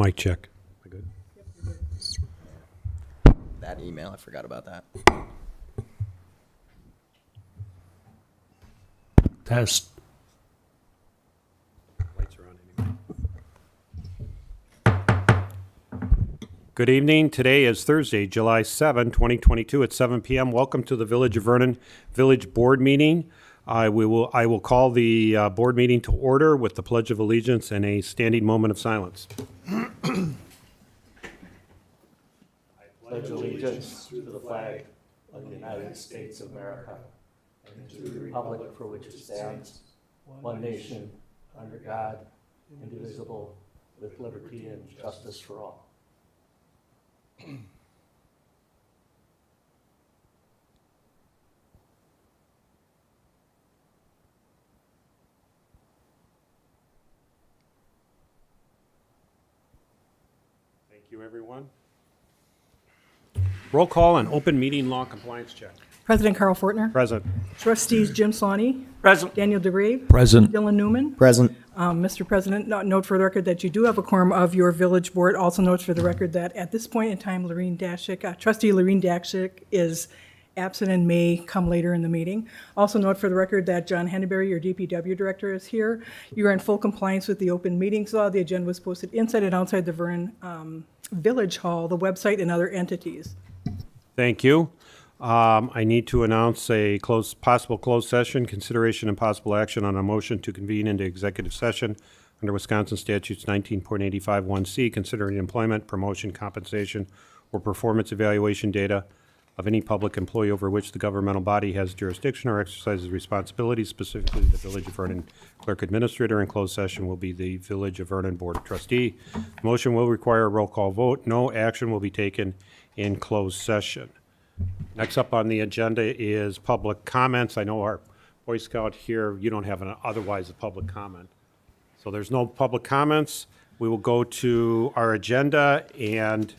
Mic check. Good. That email, I forgot about that. Test. Lights are on anyway. Good evening. Today is Thursday, July 7, 2022 at 7 p.m. Welcome to the Village of Vernon Village Board Meeting. I will call the board meeting to order with the Pledge of Allegiance and a standing moment of silence. Pledge allegiance to the flag of the United States of America and to the republic for which it stands, one nation, under God, indivisible, with liberty and justice for all. Thank you, everyone. Roll call and open meeting law compliance check. President Carl Fortner. Present. Trustees Jim Sawney. Present. Daniel DeGrave. Present. Dylan Newman. Present. Mr. President, note for the record that you do have a quorum of your village board. Also note for the record that at this point in time, Trustee Lorene Dashick is absent and may come later in the meeting. Also note for the record that John Henneberry, your DPW director, is here. You are in full compliance with the open meetings law. The agenda was posted inside and outside the Vernon Village Hall, the website, and other entities. Thank you. I need to announce a possible closed session, consideration and possible action on a motion to convene into executive session under Wisconsin statutes 19.85(1)(c), considering employment, promotion, compensation, or performance evaluation data of any public employee over which the governmental body has jurisdiction or exercises responsibilities, specifically the Village of Vernon Clerk Administrator. In closed session will be the Village of Vernon Board of Trustee. The motion will require a roll call vote. No action will be taken in closed session. Next up on the agenda is public comments. I know our Boy Scout here, you don't have otherwise a public comment. So there's no public comments. We will go to our agenda, and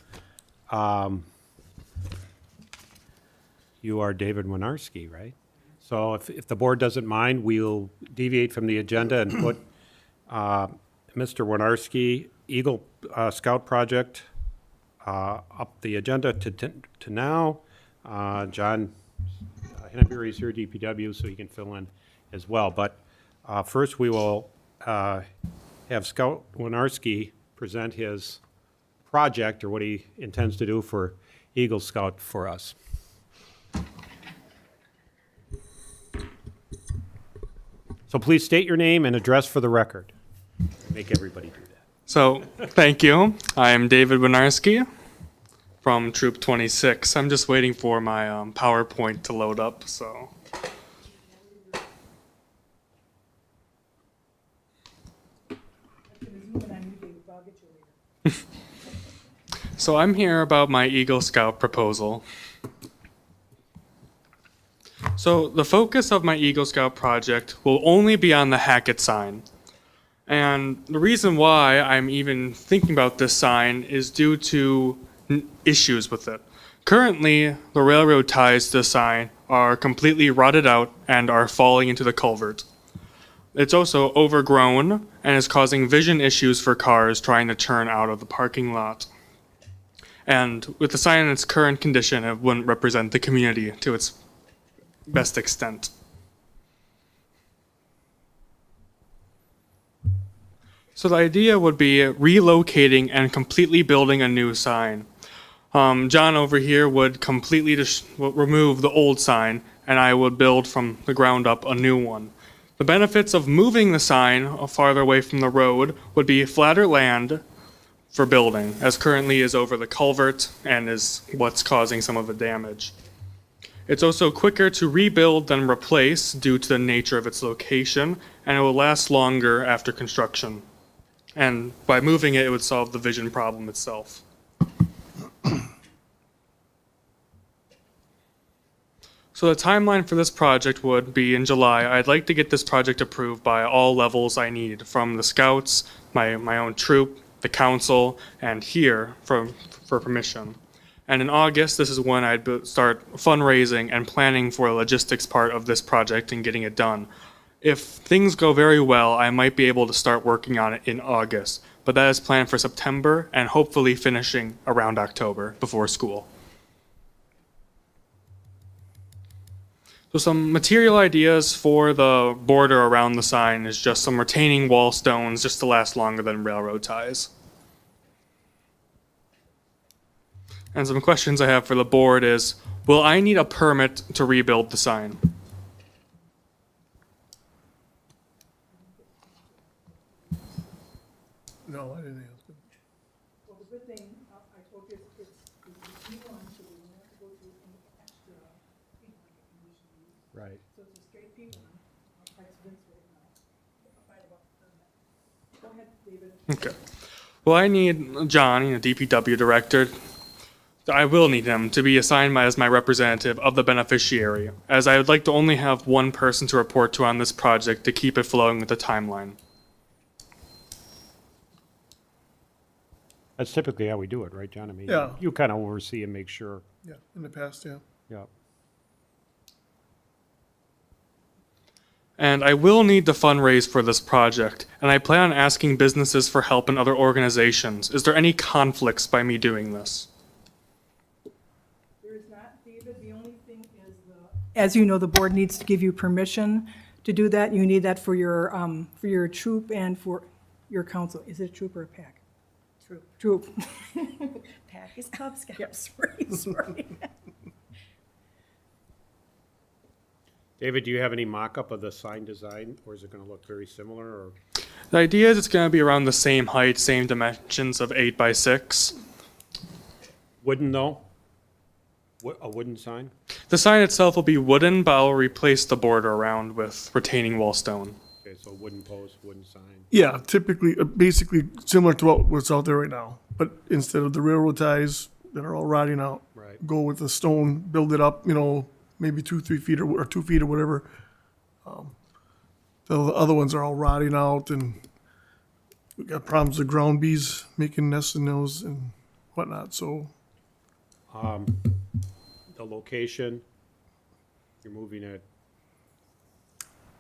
you are David Winarski, right? So if the board doesn't mind, we'll deviate from the agenda and put Mr. Winarski, Eagle Scout Project, up the agenda to now. John Henneberry is here, DPW, so he can fill in as well. But first we will have Scout Winarski present his project, or what he intends to do for Eagle Scout for us. So please state your name and address for the record. Make everybody do that. So, thank you. I am David Winarski from Troop 26. I'm just waiting for my PowerPoint to load up, so. So I'm here about my Eagle Scout proposal. So the focus of my Eagle Scout project will only be on the Hackett sign. And the reason why I'm even thinking about this sign is due to issues with it. Currently, the railroad ties to the sign are completely rotted out and are falling into the culvert. It's also overgrown and is causing vision issues for cars trying to turn out of the parking lot. And with the sign in its current condition, it wouldn't represent the community to its best extent. So the idea would be relocating and completely building a new sign. John over here would completely remove the old sign, and I would build from the ground up a new one. The benefits of moving the sign farther away from the road would be flatter land for building, as currently is over the culvert and is what's causing some of the damage. It's also quicker to rebuild than replace due to the nature of its location, and it will last longer after construction. And by moving it, it would solve the vision problem itself. So the timeline for this project would be in July. I'd like to get this project approved by all levels I need, from the scouts, my own troop, the council, and here for permission. And in August, this is when I'd start fundraising and planning for the logistics part of this project and getting it done. If things go very well, I might be able to start working on it in August, but that is planned for September and hopefully finishing around October before school. So some material ideas for the border around the sign is just some retaining wall stones just to last longer than railroad ties. And some questions I have for the board is, will I need a permit to rebuild the sign? No, I didn't ask him. Well, the good thing, I told you, it's a P1, so we don't have to go through any extra, condition use. Right. So it's a straight P1, I'll price Vince right now. I'll find out the permit. Go ahead, David. Okay. Well, I need John, DPW director. I will need him to be assigned as my representative of the beneficiary, as I would like to only have one person to report to on this project to keep it flowing with the timeline. That's typically how we do it, right, John? I mean, Yeah. you kind of oversee and make sure, Yeah, in the past, yeah. yeah. And I will need to fundraise for this project, and I plan on asking businesses for help and other organizations. Is there any conflicts by me doing this? There is not, David, the only thing is as you know, the board needs to give you permission to do that. You need that for your troop and for your council. Is it a troop or a pack? Troop. Troop. Pack is Cub Scouts. Yep, sorry. David, do you have any mock-up of the sign design, or is it going to look very similar, or? The idea is it's going to be around the same height, same dimensions of 8 by 6. Wooden, though? A wooden sign? The sign itself will be wooden, but I'll replace the border around with retaining wall stone. Okay, so wooden post, wooden sign. Yeah, typically, basically similar to what's out there right now. But instead of the railroad ties that are all rotting out, Right. go with the stone, build it up, maybe 2-3 feet or 2 feet or whatever. The other ones are all rotting out, and we got problems with ground bees making nests in those and whatnot. So The location, you're moving it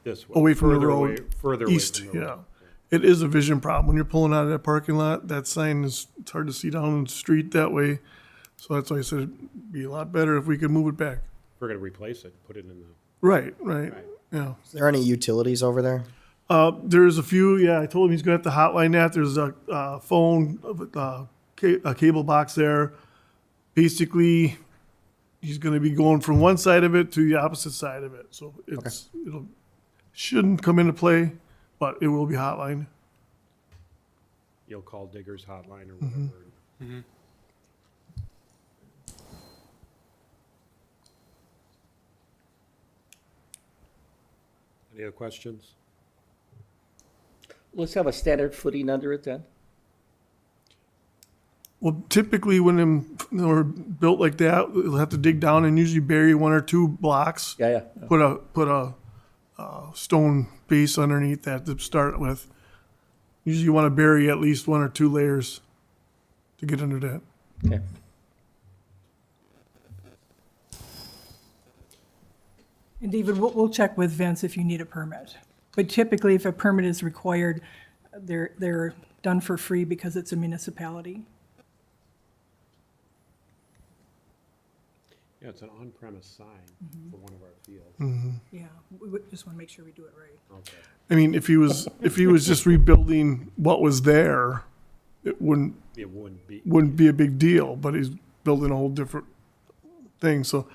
this way. away from the further road, away- Further away east, from the road. yeah. It is a vision problem. When you're pulling out of that parking lot, that sign is, it's hard to see down the street that way. So that's why I said it'd be a lot better if we could move it back. We're going to replace it, put it in the, Right, right. yeah. Is there any utilities over there? There's a few, yeah, I told him he's gonna have to hotline that. There's a phone, a cable box there. Basically, he's gonna be going from one side of it to the opposite side of it. So it'll, shouldn't come into play, but it will be hotline. you'll call Digger's hotline or whatever. Any other questions? Let's have a standard footing under it then. Well, typically when them are built like that, they'll have to dig down and usually bury 1 or 2 blocks. Yeah. Put a stone base underneath that to start with. Usually you want to bury at least 1 or 2 layers to get under that. Okay. And David, we'll check with Vince if you need a permit. But typically, if a permit is required, they're done for free because it's a municipality. Yeah, it's an on-premise sign for one of our fields. Yeah, we would just want to make sure we do it right. Okay. I mean, if he was just rebuilding what was there, it wouldn't It wouldn't be. be a big deal. But he's building a whole different thing. So,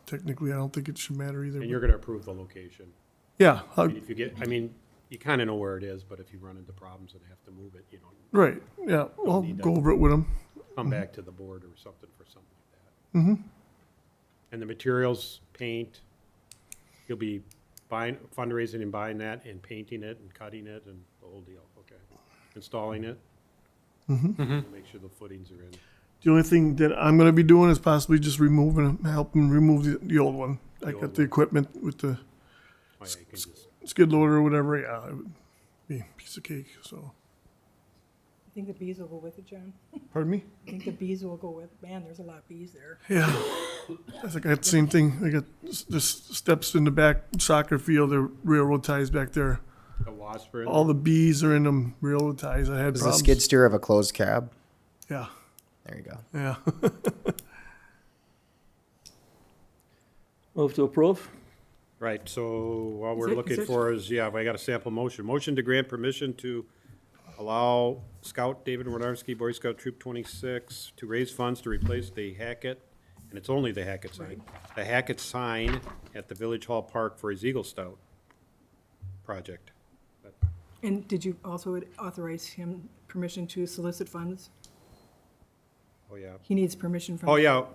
technically, I don't think it should matter either. And you're going to approve the location. Yeah, I mean, if you get, you kind of know where it is, but if you run into problems and have to move it, right. Yeah, I'll need go that. over it with him. come back to the board or something for something like that. And the materials, paint, you'll be fundraising and buying that and painting it and cutting it and the whole deal, okay? Installing it? Make sure the footings are in. The only thing that I'm going to be doing is possibly just helping remove the old one. I got the equipment with the Oh, yeah, you can just, skid loader or whatever. Yeah, it would be a piece of cake. So, I think the bees will go with it, John. pardon me. I think the bees will go with, man, there's a lot of bees there. Yeah, I think I got the same thing. I got the steps in the back soccer field. The railroad ties back there. The wasp are in All the bees are in them, railroad ties. I had Does the problems. skid steer have a closed cab? Yeah, There you go. yeah. Move to approve? Right, so what we're it- looking is it- for is, yeah, I got a sample motion. Motion to grant permission to allow Scout David Wynarski, Boy Scout Troop 26, to raise funds to replace the Hackett, and it's only the Hackett sign, the Hackett sign at the Village Hall Park for his Eagle Scout project. And did you also authorize him permission to solicit funds? Oh, yeah. He needs permission from. Oh, yeah,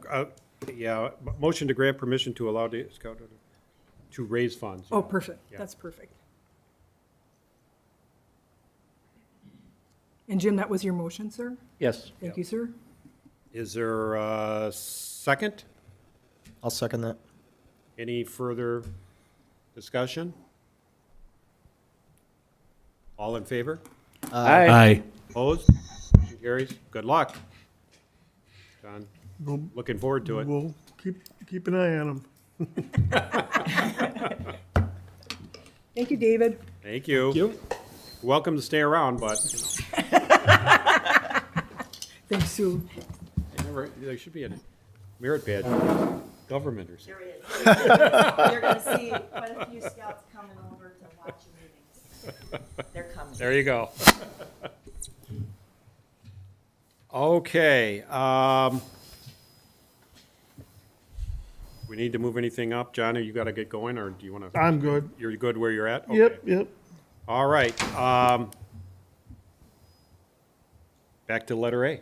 motion to grant permission to allow the Scout to raise funds. Oh, yeah. perfect. Yeah. That's perfect. And Jim, that was your motion, sir? Yes. Thank you, sir. Is there a second? I'll second that. Any further discussion? All in favor? Aye. Opposed? Motion carries. Good luck. John, We'll, looking forward to it. we'll keep an eye on them. Thank you, David. Thank you. You? Welcome to stay around, but, Thanks, Sue. there should be a merit badge, government or something. There is. You're gonna see quite a few scouts coming over to watch your meetings. They're coming. There you go. Okay, we need to move anything up? John, you gotta get going, or do you wanna, I'm good. you're good where you're at? Yep, Okay. yep. All right, back to letter A,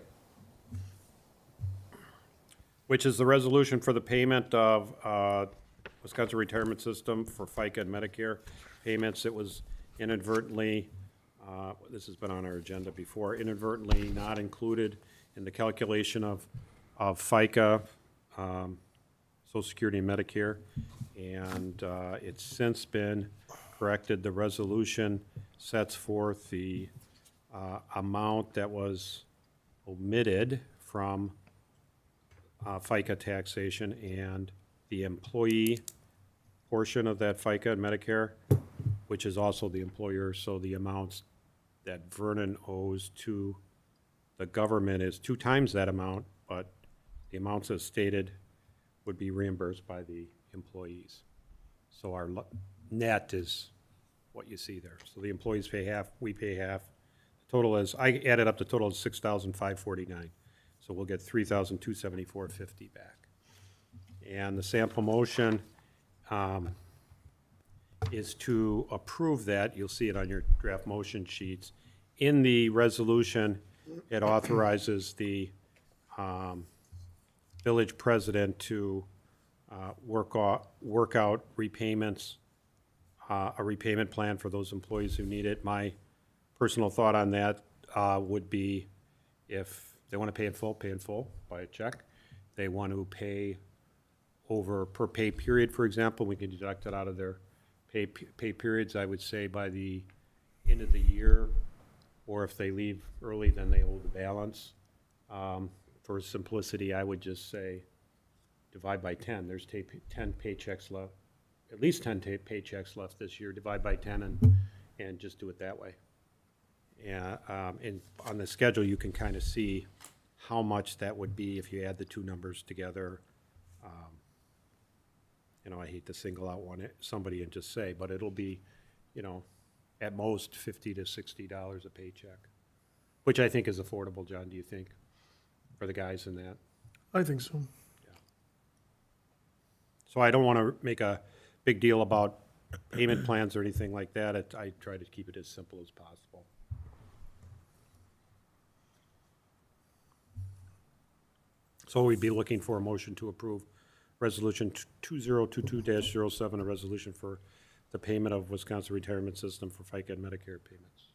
which is the resolution for the payment of Wisconsin Retirement System for FICA and Medicare payments. It was inadvertently, this has been on our agenda before, inadvertently not included in the calculation of FICA, Social Security and Medicare, and it's since been corrected. The resolution sets forth the amount that was omitted from FICA taxation and the employee portion of that FICA and Medicare, which is also the employer, so the amounts that Vernon owes to the government is 2 times that amount, but the amounts as stated would be reimbursed by the employees. So our net is what you see there. So the employees pay half, we pay half. The total is, I added up the total is $6,549. So we'll get $3,274.50 back. And the sample motion is to approve that. You'll see it on your draft motion sheets. In the resolution, it authorizes the village president to work out repayments, a repayment plan for those employees who need it. My personal thought on that would be if they want to pay in full by a check. They want to pay over per pay period, for example, we can deduct it out of their pay periods, I would say by the end of the year, or if they leave early, then they owe the balance. For simplicity, I would just say divide by 10. There's 10 paychecks left, at least 10 paychecks left this year. Divide by 10 and just do it that way. And on the schedule, you can kind of see how much that would be if you add the two numbers together. I hate to single out somebody and just say, but it'll be, at most $50 to $60 a paycheck, which I think is affordable, John, do you think, for the guys in that? I think so. So I don't want to make a big deal about payment plans or anything like that. I try to keep it as simple as possible. So we'd be looking for a motion to approve Resolution 2022-07, a resolution for the payment of Wisconsin Retirement System for FICA and Medicare payments.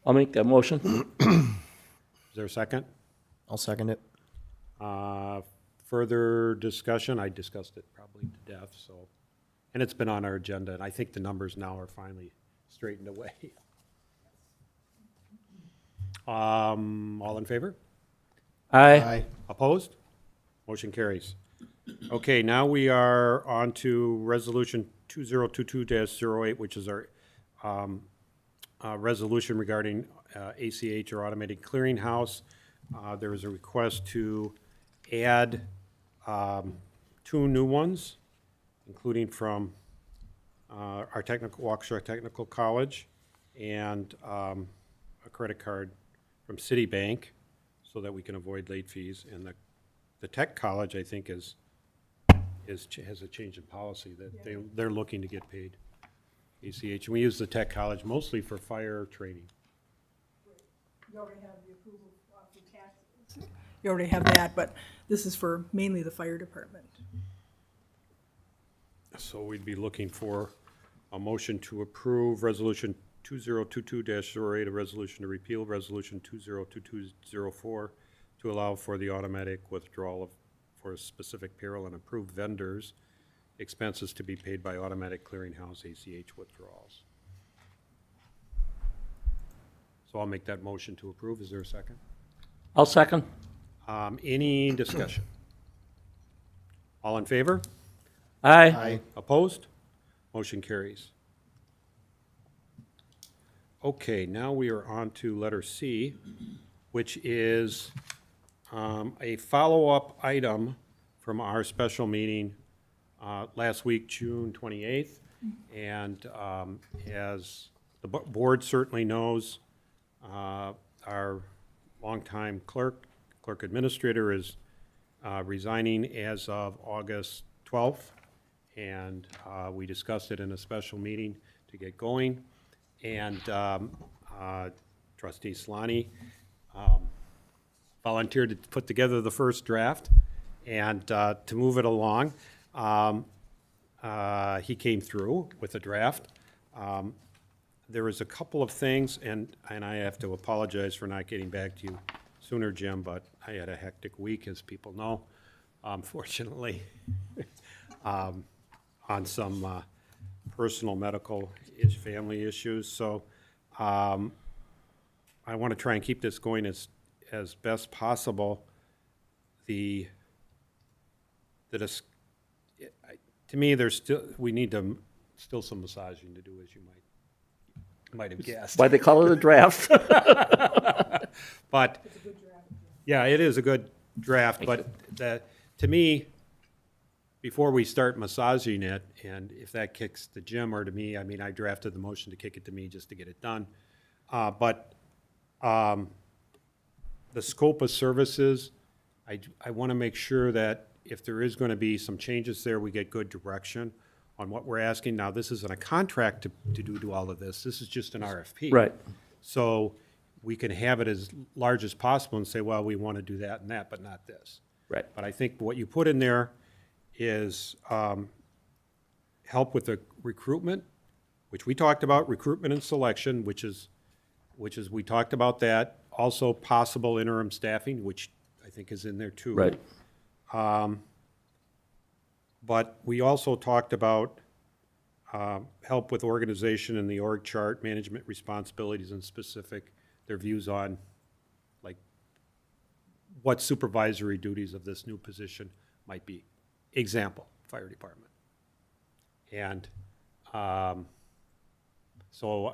I'll make that motion. Is there a second? I'll second it. Further discussion? I discussed it probably to death, so, and it's been on our agenda, and I think the numbers now are finally straightened away. All in favor? Aye. Opposed? Motion carries. Okay, now we are on to Resolution 2022-08, which is our resolution regarding ACH or automated clearinghouse. There was a request to add 2 new ones, including from our Waukesha Technical College and a credit card from Citibank so that we can avoid late fees. And the tech college, I think, has a change in policy that they're looking to get paid ACH. And we use the tech college mostly for fire training. You already have the approval of the taxes. You already have that, but this is for mainly the fire department. So we'd be looking for a motion to approve Resolution 2022-08, a resolution to repeal Resolution 2022-04 to allow for the automatic withdrawal for specific payroll and approved vendors' expenses to be paid by automatic clearinghouse ACH withdrawals. So I'll make that motion to approve. Is there a second? I'll second. Any discussion? All in favor? Aye. Aye. Opposed? Motion carries. Okay, now we are on to letter C, which is a follow-up item from our special meeting last week, June 28th. And as the board certainly knows, our longtime clerk administrator is resigning as of August 12th. And we discussed it in a special meeting to get going. And Trustee Solani volunteered to put together the first draft. And to move it along, he came through with a draft. There was a couple of things, and I have to apologize for not getting back to you sooner, Jim, but I had a hectic week, as people know, unfortunately, on some personal medical family issues. So I want to try and keep this going as best possible. To me, we need still some massaging to do, as you might have guessed. Why they call it a draft? But, yeah, it is a good draft, but to me, before we start massaging it, and if that kicks to Jim or to me, I mean, I drafted the motion to kick it to me just to get it done. But the scope of services, I want to make sure that if there is going to be some changes there, we get good direction on what we're asking. Now, this isn't a contract to do all of this. This is just an RFP. Right. So we can have it as large as possible and say, well, we want to do that and that, but not this. Right. But I think what you put in there is help with the recruitment, which we talked about, recruitment and selection, which is we talked about that. Also possible interim staffing, which I think is in there too. Right. But we also talked about help with organization and the org chart, management responsibilities and specific, their views on like what supervisory duties of this new position might be. Example, fire department. And so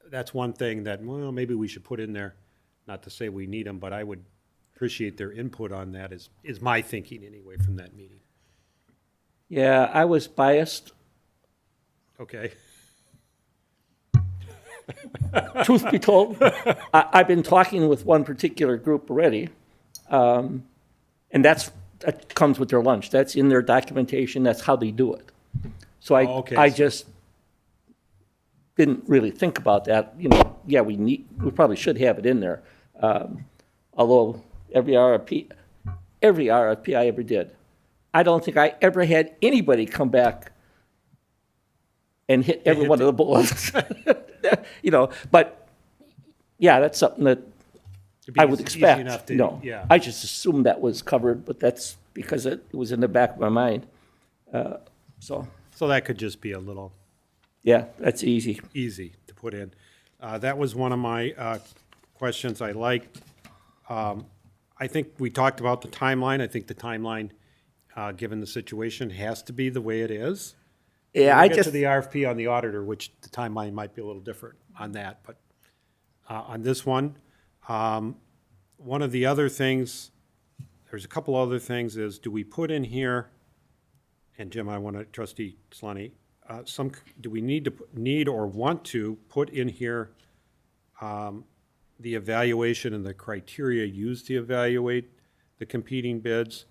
that's one thing that, well, maybe we should put in there, not to say we need them, but I would appreciate their input on that is my thinking anyway from that meeting. Yeah, I was biased. Okay. Truth be told, I've been talking with one particular group already, and that comes with their lunch. That's in their documentation. That's how they do it. So okay. I just didn't really think about that. You know, yeah, we probably should have it in there. Although every RFP I ever did, I don't think I ever had anybody come back and hit every one of the bullets. You know, but yeah, that's something that I would expect. No, yeah. I just assumed that was covered, but that's because it was in the back of my mind. So that could just be a little yeah, that's easy. easy to put in. That was one of my questions I liked. I think we talked about the timeline. I think the timeline, given the situation, has to be the way it is. Yeah, We'll I get just, to the RFP on the auditor, which the timeline might be a little different on that, but on this one, one of the other things, there's a couple other things is, do we put in here, and Jim, I want to, trustee Solani, do we need or want to put in here the evaluation and the criteria used to evaluate the competing bids?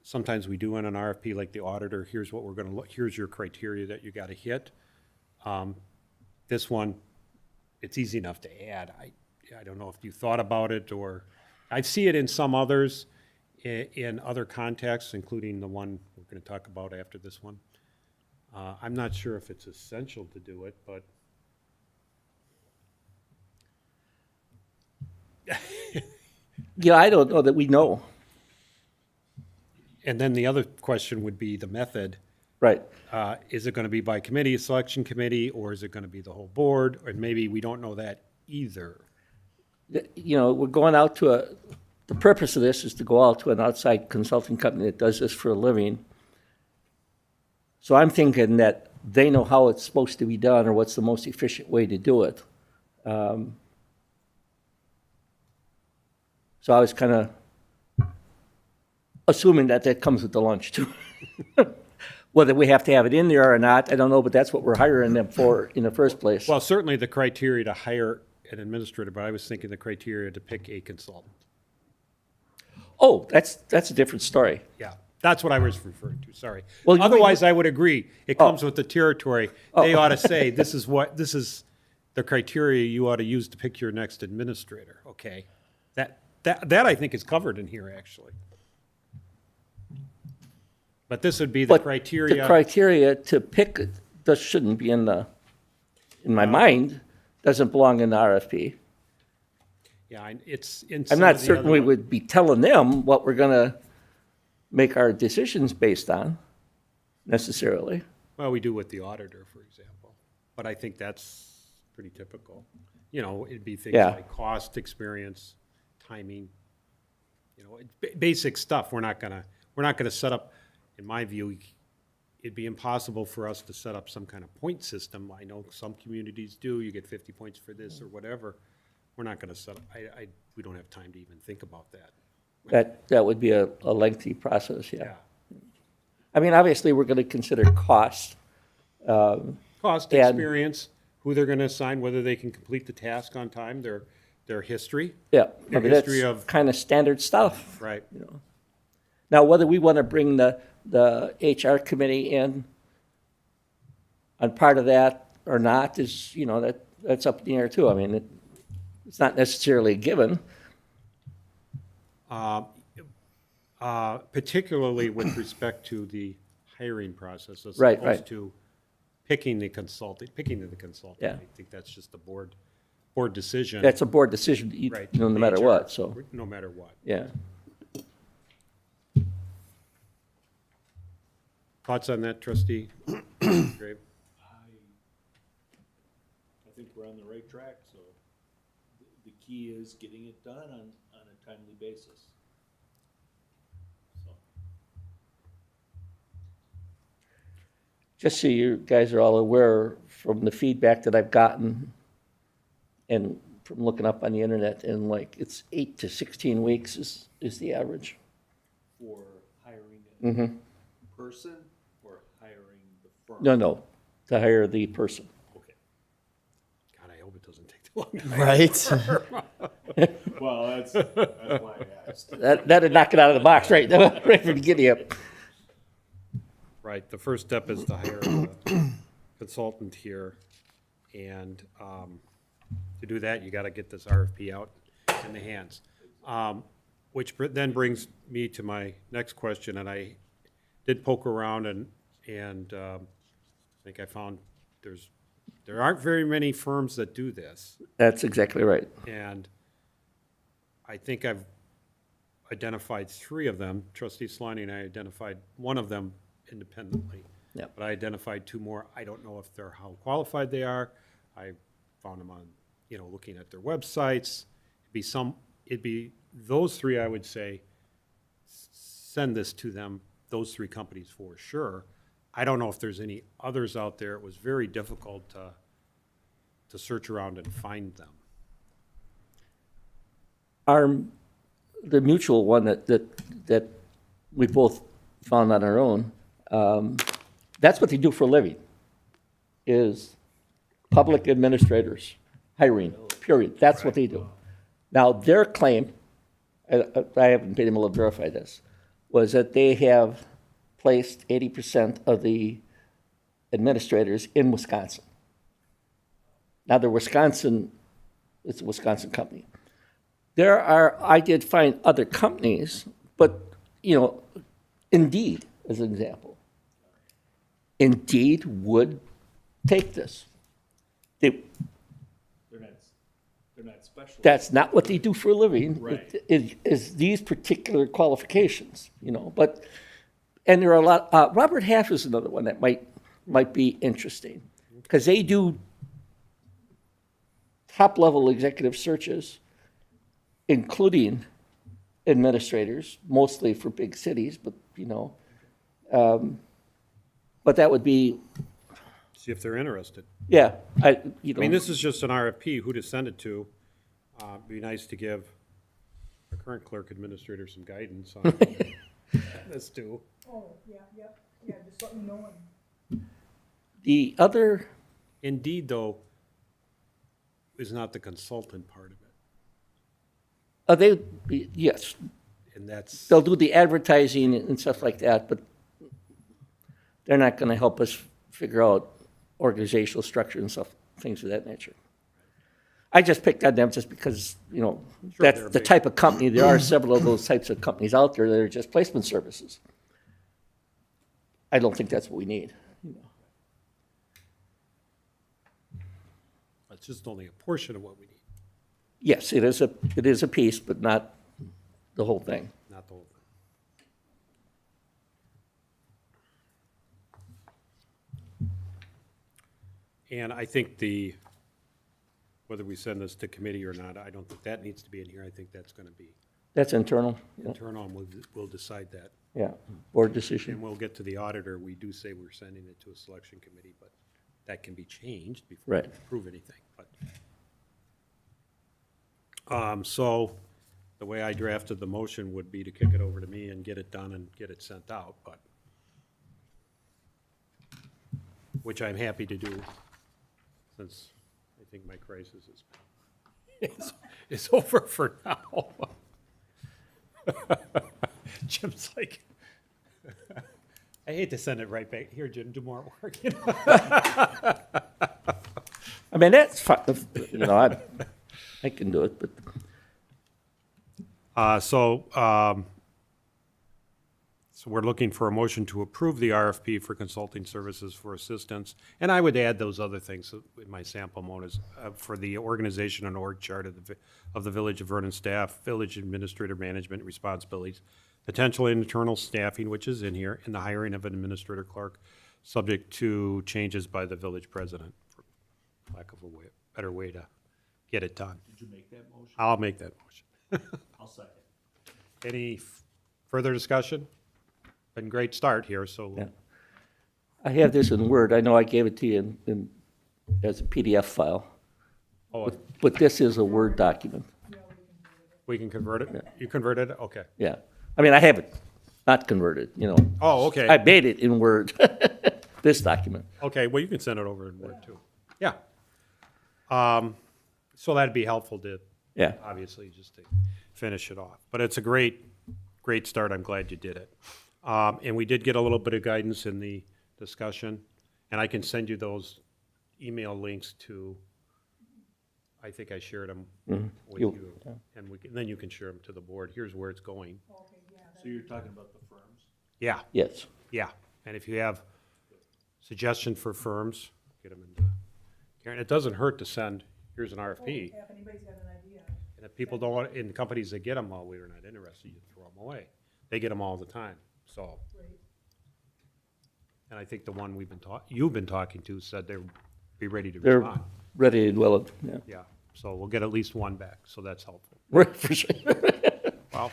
Sometimes we do in an RFP, like the auditor, here's what we're gonna look, here's your criteria that you gotta hit. This one, it's easy enough to add. I don't know if you thought about it, or, I see it in some others, in other contexts, including the one we're gonna talk about after this one. I'm not sure if it's essential to do it, but. yeah, I don't know that we know. And then the other question would be the method. Right. Is it going to be by committee, a selection committee, or is it going to be the whole board? Or maybe we don't know that either. You know, we're going out to the purpose of this is to go out to an outside consulting company that does this for a living. So I'm thinking that they know how it's supposed to be done or what's the most efficient way to do it. So I was kind of assuming that that comes with the lunch too. Whether we have to have it in there or not, I don't know, but that's what we're hiring them for in the first place. Well, certainly the criteria to hire an administrator, but I was thinking the criteria to pick a consultant. Oh, that's a different story. Yeah, that's what I was referring to, sorry. Well, Otherwise, I would agree. It comes with the territory. They ought to say, this is the criteria you ought to use to pick your next administrator, okay? That I think is covered in here, actually. But this would be the But criteria. the criteria to pick, this shouldn't be in my mind, doesn't belong in the RFP. Yeah, it's in I'm some not of the certain other we one- would be telling them what we're gonna make our decisions based on necessarily. Well, we do with the auditor, for example, but I think that's pretty typical. You know, it'd be things Yeah. like cost, experience, timing, you know, basic stuff. We're not gonna set up, in my view, it'd be impossible for us to set up some kind of point system. I know some communities do, you get 50 points for this or whatever. We're not gonna set up, we don't have time to even think about that. That would be a lengthy process, yeah. Yeah. I mean, obviously, we're gonna consider cost. Cost, And- experience, who they're gonna assign, whether they can complete the task on time, their history. Yeah, I Their mean, history that's of- kind of standard stuff. Right. You know. Now, whether we want to bring the HR committee in on part of that or not is, you know, that's up in the air too. I mean, it's not necessarily a given. Particularly with respect to the hiring process as Right, opposed right. to picking the consultant. Yeah. I think that's just the board decision. That's a board decision, Right. you know, no matter HR, what, so, No matter what. yeah. Thoughts on that, trustee? Grave? I think we're on the right track, so the key is getting it done on a timely basis. So, Just so you guys are all aware from the feedback that I've gotten and from looking up on the internet, and like, it's 8 to 16 weeks is the average. for hiring Mm-hmm. a person or hiring the firm? No, to hire the person. Okay. God, I hope it doesn't take too long. Right? Well, that's why I asked. That'd knock it out of the box right from the beginning up. Right, the first step is to hire a consultant here, and to do that, you gotta get this RFP out in the hands. Which then brings me to my next question, and I did poke around and I think I found there aren't very many firms that do this, That's exactly right. and I think I've identified 3 of them. Trustee Solani and I identified one of them independently. Yep. But I identified 2 more. I don't know if they're how qualified they are. I found them on, you know, looking at their websites. It'd be those 3, I would say, send this to them, those 3 companies for sure. I don't know if there's any others out there. It was very difficult to search around and find them. The mutual one that we both found on our own, that's what they do for a living, is public administrators, hiring, period. That's what they do. Now, their claim, I haven't been able to verify this, was that they have placed 80% of the administrators in Wisconsin. Now, it's a Wisconsin company. I did find other companies, but, Indeed, as an example. Indeed would take this. They're not special. That's not what they do for a living. Right. Is these particular qualifications, but, and there are a lot, Robert Half is another one that might be interesting, because they do top-level executive searches, including administrators, mostly for big cities, but, but that would be, See if they're interested. yeah, I mean, this is just an RFP, who to send it to. Be nice to give our current clerk administrator some guidance on this too. Oh, yeah, just let me know. the other, Indeed, though, is not the consultant part of it, yes, and that's, they'll do the advertising and stuff like that, but they're not going to help us figure out organizational structure and stuff, things of that nature. I just picked on them just because, that's they're the big. type of company. There are several of those types of companies out there that are just placement services. I don't think that's what we need. it's just only a portion of what we need, Yes, it is a piece, but not the whole thing. not the whole thing. And I think whether we send this to committee or not, I don't think that needs to be in here. I think that's going to be That's internal, yeah, internal, and we'll decide that. yeah, board And decision. we'll get to the auditor. We do say we're sending it to a selection committee, but that can be changed before we Right. approve anything. But so the way I drafted the motion would be to kick it over to me and get it done and get it sent out, but which I'm happy to do, since I think my crisis is over for now. Jim's like, I hate to send it right back. Here, Jim, do more work. I mean, that's fine, I can do it, but So we're looking for a motion to approve the RFP for consulting services for assistance. And I would add those other things in my sample mode for the organization and org chart of the Village of Vernon staff, village administrator management responsibilities, potential internal staffing, which is in here, and the hiring of an administrator clerk, subject to changes by the village president, for lack of a better way to get it done. Did you make that motion? I'll make that motion. I'll second. Any further discussion? Been a great start here, so Yeah. I have this in Word. I know I gave it to you as a PDF file, oh, but this is a Word document, we can convert it? You converted it? Okay. yeah. I mean, I have it not converted, Oh, okay. I made it in Word, this document. Okay, well, you can send it over in Word too. Yeah. So that'd be helpful to, Yeah, obviously, just to finish it off. But it's a great start. I'm glad you did it. And we did get a little bit of guidance in the discussion, and I can send you those email links to, I think I shared them with You- you, and then you can share them to the board. Here's where it's going. So you're talking about the firms? Yeah, yes. yeah. And if you have suggestion for firms, get them into Karen. It doesn't hurt to send, here's an RFP. If anybody's got an idea. And if people don't want, in companies that get them, well, we're not interested, you throw them away. They get them all the time, so. And I think the one you've been talking to said they'd be ready to They're respond. ready to develop, yeah. Yeah, so we'll get at least one back, so that's helpful. Right, for sure. Well,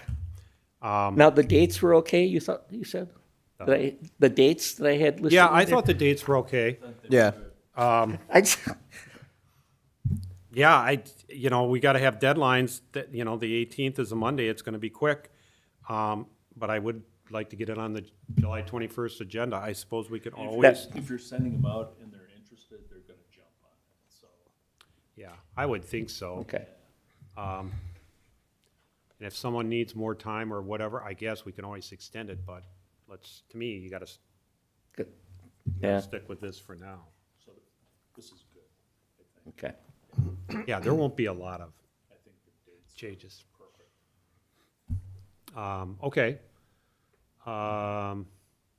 Now, the dates were okay, you said? The dates that I had listed? Yeah, in I there? thought the dates were okay. Yeah. I just- Yeah, we got to have deadlines that, the 18th is a Monday, it's going to be quick. But I would like to get it on the July 21st agenda. I suppose we could always, If you're sending them out and they're interested, they're gonna jump on it, so. yeah, I would think so. Okay. And if someone needs more time or whatever, I guess we can always extend it, but to me, you got to Good. Yeah, stick with this for now. So this is good, I think. okay. Yeah, there won't be a lot of I think the dates changes. perfect. Okay.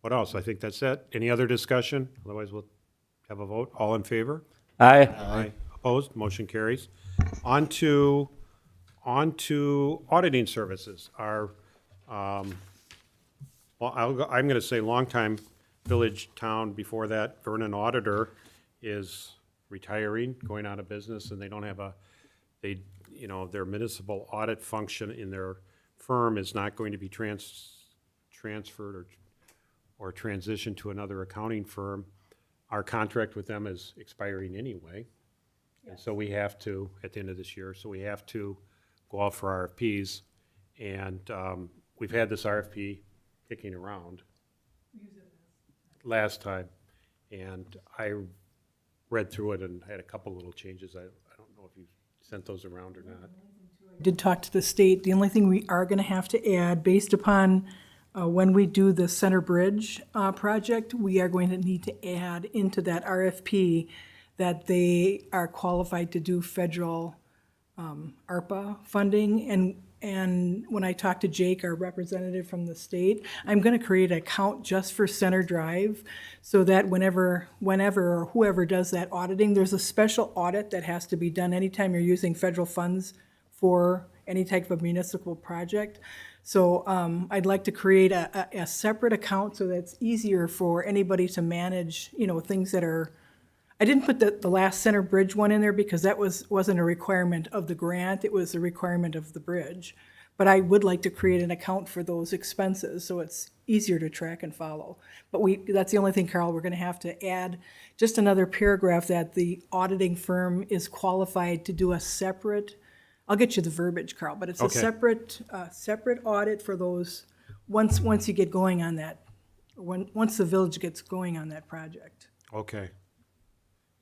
What else? I think that's it. Any other discussion? Otherwise, we'll have a vote. All in favor? Aye. Opposed? Motion carries. On to auditing services. I'm going to say longtime village town before that, Vernon auditor is retiring, going out of business, and they don't have their municipal audit function in their firm is not going to be transferred or transitioned to another accounting firm. Our contract with them is expiring anyway. And so we have to, at the end of this year, so we have to go out for RFPs. And we've had this RFP kicking around last time. And I read through it and had a couple little changes. I don't know if you sent those around or not. Did talk to the state. The only thing we are going to have to add, based upon when we do the Center Bridge project, we are going to need to add into that RFP that they are qualified to do federal ARPA funding. And when I talked to Jake, our representative from the state, I'm going to create an account just for Center Drive so that whenever or whoever does that auditing, there's a special audit that has to be done anytime you're using federal funds for any type of municipal project. So I'd like to create a separate account so that's easier for anybody to manage, things that are, I didn't put the last Center Bridge one in there because that wasn't a requirement of the grant, it was a requirement of the bridge. But I would like to create an account for those expenses so it's easier to track and follow. But that's the only thing, Carl, we're gonna have to add just another paragraph that the auditing firm is qualified to do a separate, I'll get you the verbiage, Carl, but it's a Okay. separate audit for those, once you get going on that, once the village gets going on that project. Okay.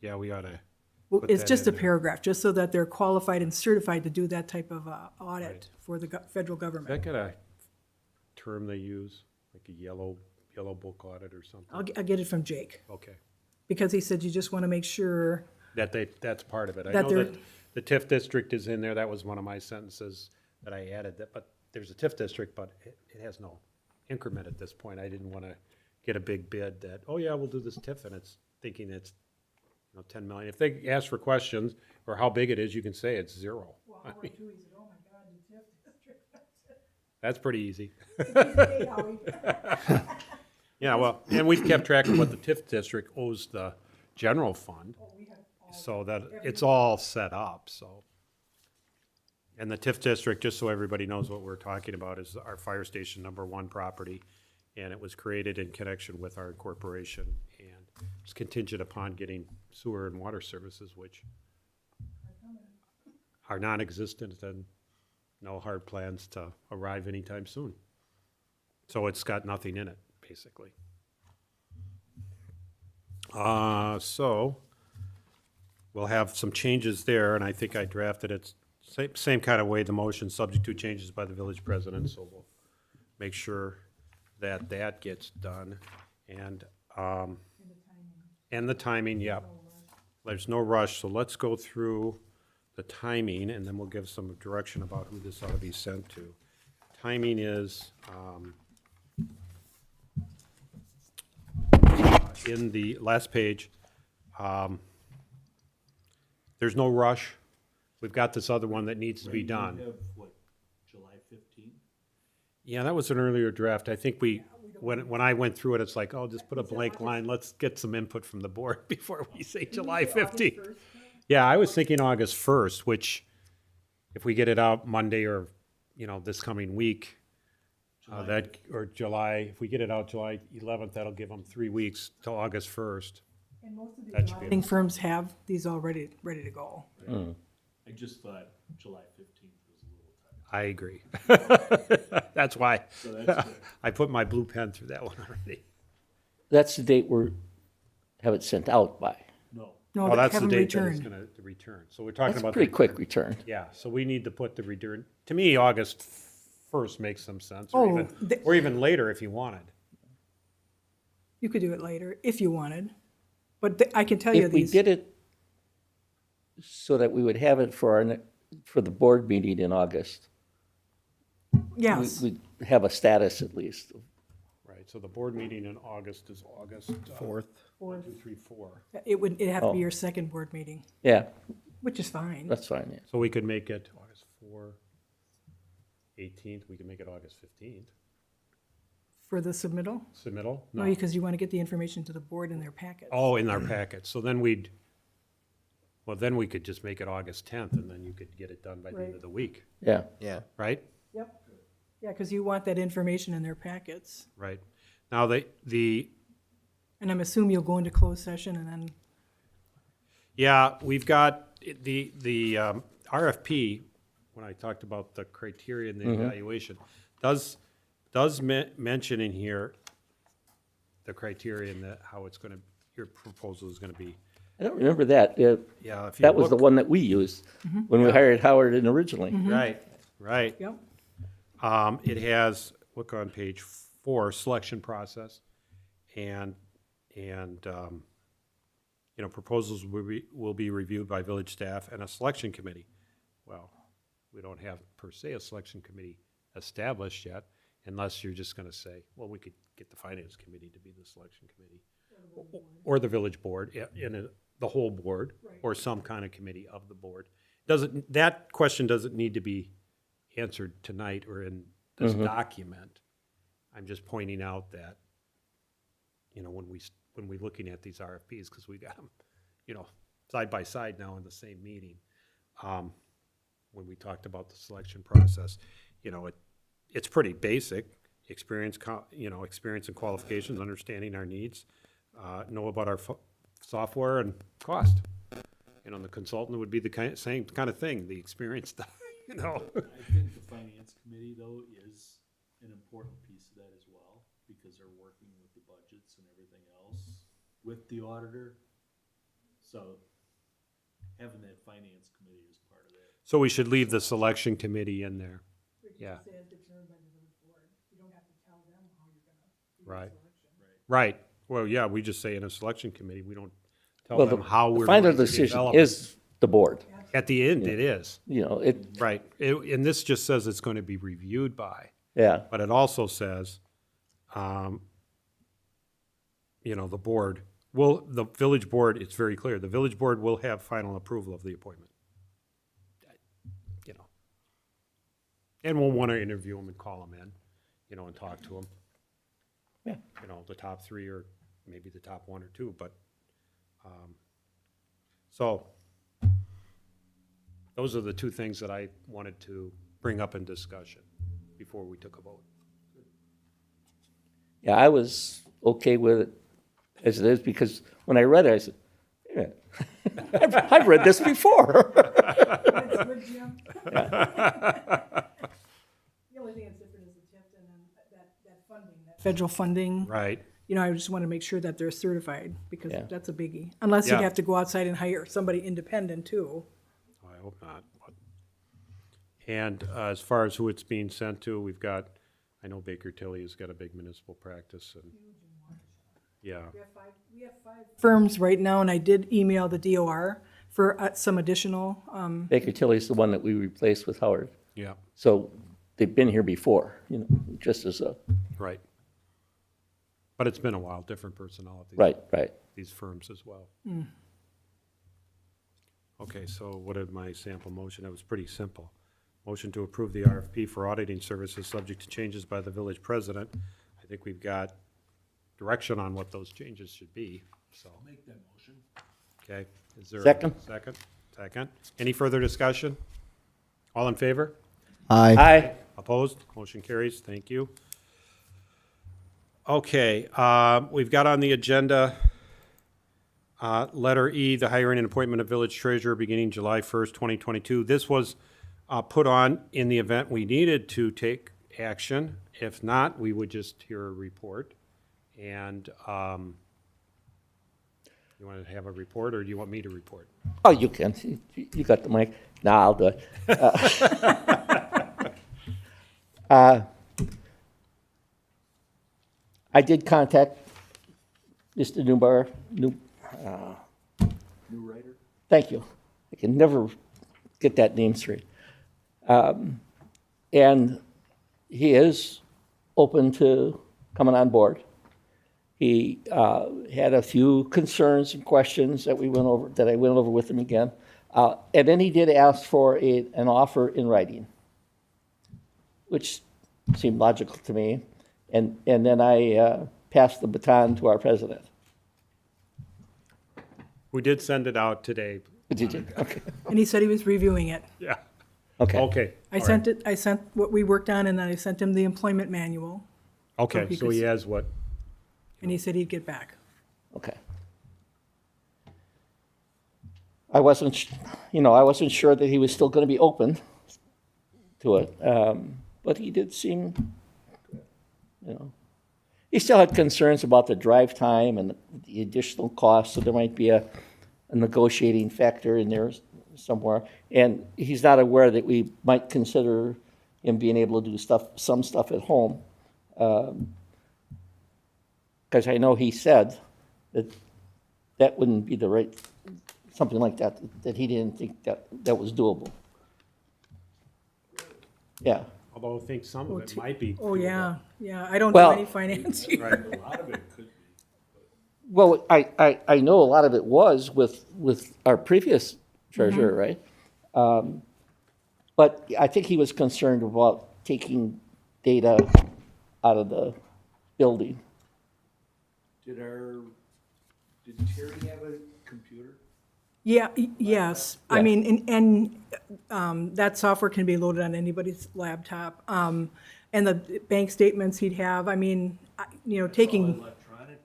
Yeah, we ought to. Well, Put it's that just a in there. paragraph, just so that they're qualified and certified to do that type of audit for the federal Is that government. got a term they use, like a yellow book audit or something? I'll get it from Jake, Okay. because he said you just want to make sure, That's part of it. I That know they're- that the TIF district is in there. That was one of my sentences that I added, but there's a TIF district, but it has no increment at this point. I didn't want to get a big bid that, oh yeah, we'll do this TIF, and it's thinking it's, 10 million. If they ask for questions or how big it is, you can say it's zero. That's pretty easy. Yeah, well, and we've kept track of what the TIF district owes the general fund, so that it's all set up, so. And the TIF district, just so everybody knows what we're talking about, is our fire station #1 property, and it was created in connection with our incorporation, and it's contingent upon getting sewer and water services, which are non-existent, and no hard plans to arrive anytime soon. So it's got nothing in it, basically. So we'll have some changes there, and I think I drafted it same kind of way, the motion, subject to changes by the village president, so we'll make sure that that gets done. And the timing, yep. There's no rush, so let's go through the timing, and then we'll give some direction about who this ought to be sent to. Timing is, in the last page, there's no rush. We've got this other one that needs to be done. We have, what, July 15th? Yeah, that was an earlier draft. I think when I went through it, it's like, oh, just put a blank line. Let's get some input from the board before we say July 15th. Yeah, I was thinking August 1st, which if we get it out Monday or, this coming week, Or July, if we get it out July 11th, that'll give them 3 weeks till August 1st. And most of That should be auditing firms have these all ready to go. I just thought July 15th was a little tight. I agree. That's why So that's good. I put my blue pen through that one already. That's the date we're, have it sent out by. No, No, Oh, they that's the haven't date that it's returned. gonna return. So we're talking That's about. pretty the- quick return. Yeah, so we need to put the return, to me, August 1st makes some sense, Oh, or even later if you wanted. You could do it later if you wanted. But I can tell you If we these. did it so that we would have it for our, for the board meeting in August, Yes, we'd have a status at least. Right, so the board meeting in August is August. 4th. 1, 2, 3, 4. it'd have to Oh. be your second board meeting, Yeah, which is fine. that's fine, yeah. So we could make it August 4, 18th, we can make it August 15th. For the submittal? Submittal? No, because you want to get the information to the board in their packets. Oh, in our packet, so then we could just make it August 10th, and then you could get it done by the end Right. of the week, Yeah, Yeah. right? Yep. Yeah, because you want that information in their packets. Right. Now, And I'm assuming you'll go into closed session and then, yeah, we've got the RFP, when I talked about the criteria and the evaluation, does mention in here the criteria and how it's gonna, your proposal is gonna be. I don't remember that. Yeah, if you That was the look- one that we used when we hired Howard in originally. Right, right. yep. It has, look on page 4, selection process, and, proposals will be reviewed by village staff and a selection committee. Well, we don't have per se a selection committee established yet, unless you're just gonna say, well, we could get the finance committee to be the selection committee. Or the village board, the whole board, or some kind of committee of the board. That question doesn't need to be answered tonight or in this document. I'm just pointing out that, when we're looking at these RFPs, because we got them, side by side now in the same meeting, when we talked about the selection process, it's pretty basic, experience and qualifications, understanding our needs, know about our software and cost. The consultant would be the same kind of thing, the experience stuff, I think the finance committee though is an important piece of that as well, because they're working with the budgets and everything else with the auditor. So having that finance committee is part of that. So we should leave the selection committee in there. Yeah. Right. Right. Well, yeah, we just say in a selection committee, we don't tell Well, them how the we're final going to decision develop it. is the board. At the end, it is, It, right. And this just says it's going to be reviewed by, yeah, but it also says, the board, the village board, it's very clear, the village board will have final approval of the appointment. And we'll want to interview them and call them in, and talk to them. Yeah. The top 3 or maybe the top 1 or 2, but, so, those are the 2 things that I wanted to bring up in discussion before we took a vote. yeah, I was okay with it as it is, because when I read it, I said, yeah, I've read this before. That's good, Jim. The only thing that's different is the TIF and then that funding, that federal funding. Right, I just want to make sure that they're certified, because Yeah. that's a biggie. Unless you Yeah. have to go outside and hire somebody independent too. I hope not. And as far as who it's being sent to, we've got, I know Baker Tilly has got a big municipal practice, and, yeah, We have 5 firms right now, and I did email the DOR for some additional, Baker Tilly's the one that we replaced with Howard. yeah, So they've been here before, just as a, right. But it's been a while, different personalities. right. These firms as well. Okay, so what is my sample motion? That was pretty simple. Motion to approve the RFP for auditing services subject to changes by the village president. I think we've got direction on what those changes should be, so, Make that motion. okay. Is there a Second. Second. Any further discussion? All in favor? Aye. Aye. Opposed? Motion carries. Thank you. Okay, we've got on the agenda, letter E, the hiring and appointment of village treasurer beginning July 1st, 2022. This was put on in the event we needed to take action. If not, we would just hear a report. And you want to have a report, or do you want me to report? Oh, you can. You got the mic. Nah, I'll do it. I did contact Mr. New Writer? Thank you. I can never get that name straight. And he is open to coming on board. He had a few concerns and questions that I went over with him again. And then he did ask for an offer in writing, which seemed logical to me. And then I passed the baton to our president. We did send it out today. Did you? Okay. And he said he was reviewing it. Yeah. Okay. Okay. I sent what we worked on, and then I sent him the employment manual, Okay, he so could he s- has what? and he said he'd get back. Okay. I wasn't sure that he was still going to be open to it, but he did seem, he still had concerns about the drive time and the additional cost, so there might be a negotiating factor in there somewhere. And he's not aware that we might consider him being able to do some stuff at home. Because I know he said that wouldn't be the right, something like that he didn't think that was doable. Yeah. Although I think some of it might be. Oh, yeah, I don't do Well- any finance either. Right. A lot of it could be. Well, I know a lot of it was with our previous treasurer, right? But I think he was concerned about taking data out of the building. Did Terry have a computer? Yeah, yes. I Yeah. mean, and that software can be loaded on anybody's laptop. And the bank statements he'd have, I mean, taking, Electronic now,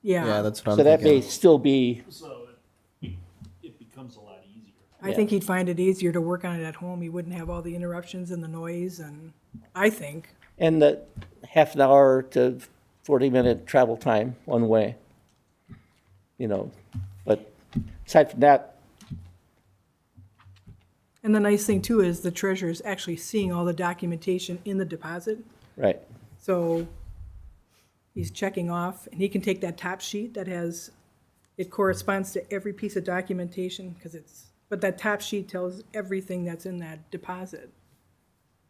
Yeah, yeah. that's what I'm So that may thinking. still be, so it becomes a lot easier. I think he'd find it easier to work on it at home. He wouldn't have all the interruptions and the noise, and I think. and the half an hour to 40-minute travel time one way. But aside from that, And the nice thing too is the treasurer's actually seeing all the documentation in the deposit. right, So he's checking off, and he can take that top sheet that has, it corresponds to every piece of documentation, but that top sheet tells everything that's in that deposit.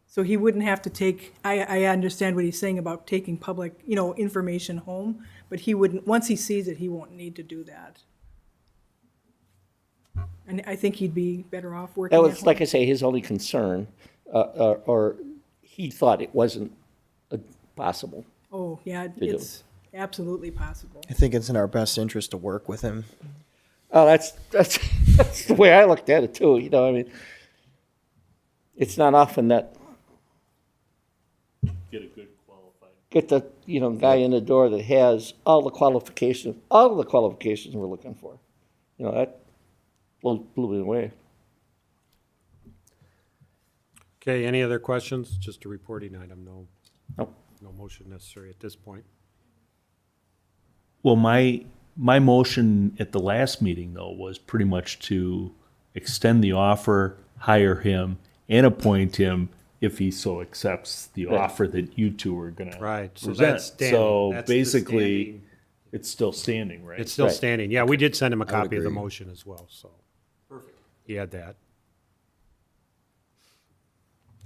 So he wouldn't have to take, I understand what he's saying about taking public, information home, but he wouldn't, once he sees it, he won't need to do that. And I think he'd be better off working that at was, home. like I say, his only concern, or he thought it wasn't possible. Oh, yeah, do. it's absolutely possible. I think it's in our best interest to work with him. Oh, that's that's the way I looked at it too. I mean, it's not often that Get a good qualified. get the guy in the door that has all the qualifications we're looking for. That blew me away. Okay, any other questions? Just a reporting item, Nope. no motion necessary at this point. Well, my motion at the last meeting, though, was pretty much to extend the offer, hire him, and appoint him if he so accepts the Right. offer that you two are going to Right, so present. that's standing. So That's the basically, standing. it's still standing, right? It's still Right. standing. Yeah, we did send him a would copy of the agree. motion as well, so Perfect. he had that.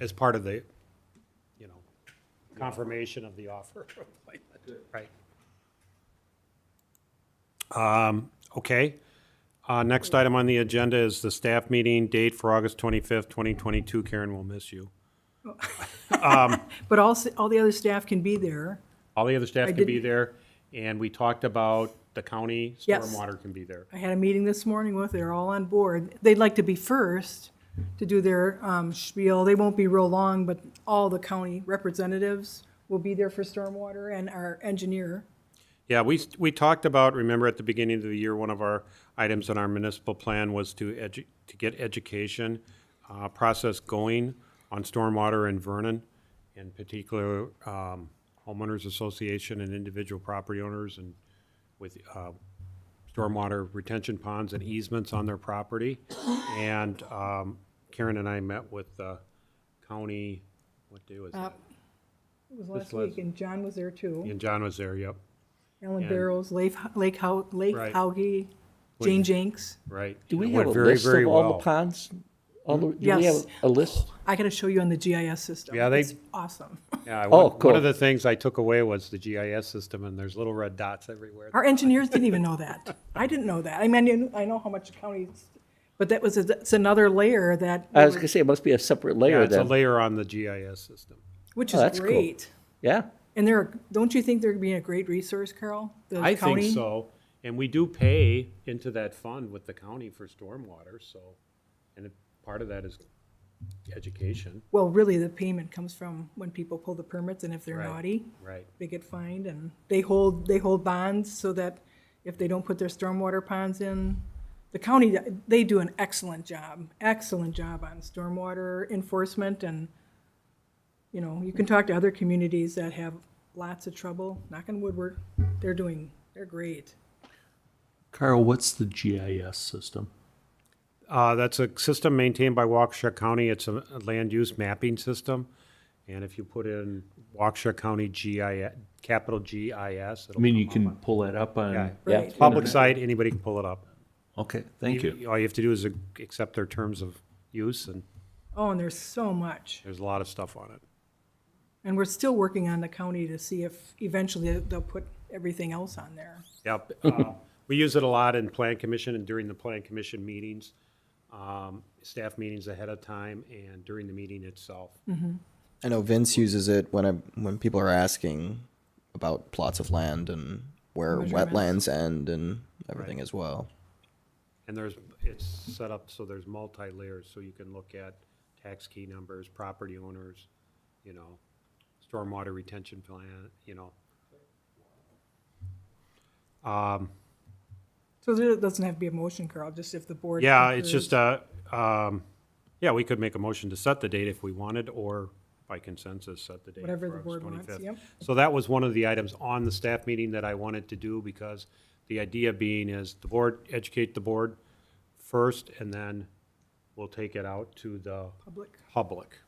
As part of the, confirmation of the offer. Right. Okay. Next item on the agenda is the staff meeting date for August 25th, 2022. Karen will miss you. But all the other staff can be there. All the other staff I can be didn't- there, and we talked about the county Yes. stormwater can be there. I had a meeting this morning with, they're all on board. They'd like to be first to do their spiel. They won't be real long, but all the county representatives will be there for stormwater, and our engineer. Yeah, we talked about, remember at the beginning of the year, one of our items on our municipal plan was to get education process going on stormwater in Vernon, in particular, homeowners association and individual property owners, and with stormwater retention ponds and easements on their property. And Karen and I met with the county, what day was that? It was last This was- week, and John was there too. And John was there, yep, Alan and- Barrows, Lake Right. Hauge, Jane Jenks. right. Do we It have went a very, list very of all well. the ponds? Do we Yes. have a list? I gotta show you on the GIS system. Yeah, they- It's awesome. Yeah, Oh, one cool. of the things I took away was the GIS system, and there's little red dots everywhere. Our engineers didn't even know that. I didn't know that. I mean, I know how much counties, but it's another layer that, I was gonna say, it must be a separate Yeah, layer it's a then. layer on the GIS system. which Oh, is that's cool. great. Yeah, And don't you think they're being a great resource, Carol? The I county? think so, and we do pay into that fund with the county for stormwater, so, and part of that is education. Well, really, the payment comes from when people pull the permits, and if they're Right. naughty, Right. they get fined, and they hold bonds so that if they don't put their stormwater ponds in, the county, they do an excellent job on stormwater enforcement, and, you know, you can talk to other communities that have lots of trouble. Knock on wood, they're great. Carl, what's the GIS system? That's a system maintained by Waukesha County. It's a land use mapping system. And if you put in Waukesha County GIS, capital GIS, I it'll mean, you come can up. pull that up on. Yeah. Right. Public site, anybody can pull it up. Okay, thank you. All you have to do is accept their terms of use, and Oh, and there's so much. there's a lot of stuff on it. And we're still working on the county to see if eventually they'll put everything else on there. Yep. We use it a lot in Plan Commission and during the Plan Commission meetings, staff meetings ahead of time and during the meeting itself. I know Vince uses it when people are asking about plots of land and where Measurements. wetlands end and everything Right. as well. And it's set up so there's multi-layers, so you can look at tax key numbers, property owners, you know, stormwater retention plan, you know. So there doesn't have to be a motion, Carl, just if the board. Yeah, it's concurs. just, yeah, we could make a motion to set the date if we wanted, or by consensus, set the date Whatever the for board August wants, 25th. yep. So that was one of the items on the staff meeting that I wanted to do, because the idea being is the board, educate the board first, and then we'll take it out to the Public. public.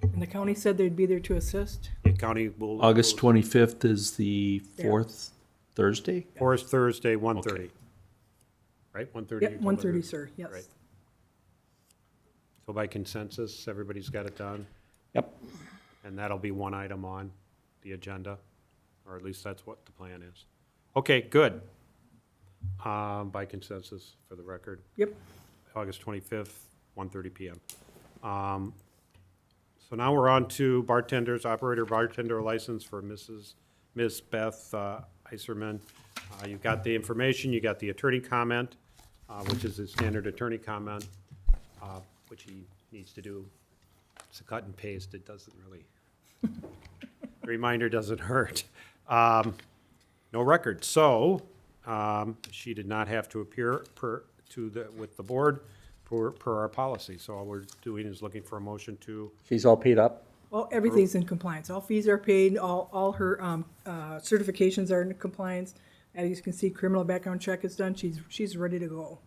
And the county said they'd be there to assist. The county will. August will- 25th is the fourth Thursday? Fourth Thursday, 1:30. Right, 1:30? Yep, 1:30, sir, yes. Right. So by consensus, everybody's got it done, yep. and that'll be one item on the agenda, or at least that's what the plan is. Okay, good. By consensus, for the record, Yep. August 25th, 1:30 PM. So now we're on to bartender license for Miss Beth Iserman. You've got the information, you got the attorney comment, which is a standard attorney comment, which he needs to do. It's a cut and paste, it doesn't really, the reminder doesn't hurt. No record, so she did not have to appear with the board per our policy. So all we're doing is looking for a motion to, She's all paid up? Well, everything's in compliance. All fees are paid, all her certifications are in compliance. As you can see, criminal background check is done. She's ready to go.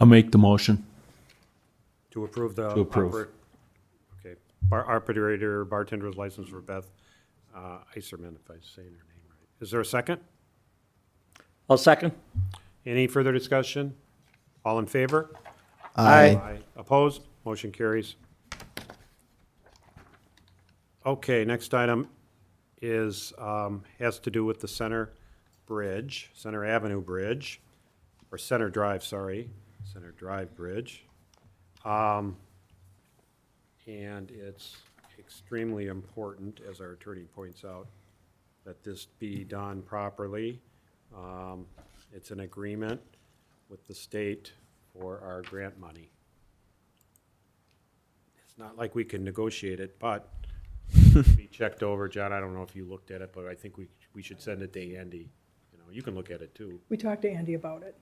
I'll make the motion. to approve the. To approve. Okay, bartender's license for Beth Iserman, if I'm saying her name right. Is there a second? I'll second. Any further discussion? All in favor? Aye. Opposed? Motion carries. Okay, next item is, has to do with the Center Avenue Bridge, or Center Drive, sorry, Center Drive Bridge. And it's extremely important, as our attorney points out, that this be done properly. It's an agreement with the state for our grant money. It's not like we can negotiate it, but be checked over. John, I don't know if you looked at it, but I think we should send it to Andy. You know, you can look at it too. We talked to Andy about it.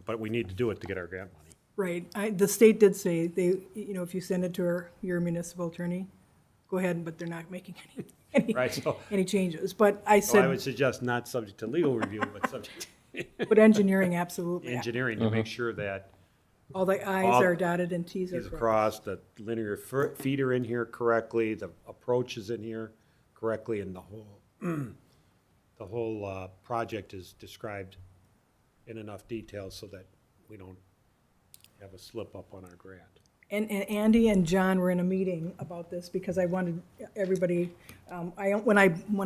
But we need to do it to get our grant money. Right. The state did say they, if you send it to your municipal attorney, go ahead, but they're not making Right, so- any changes. But I So I would said, suggest not subject to legal review, but subject but engineering, absolutely. to engineering to make sure that All the i's all- are dotted and t's are is crossed. across, the linear feet are in here correctly, the approach is in here correctly, and the whole project is described in enough detail so that we don't have a slip up on our grant. And Andy and John were in a meeting about this because I wanted everybody, when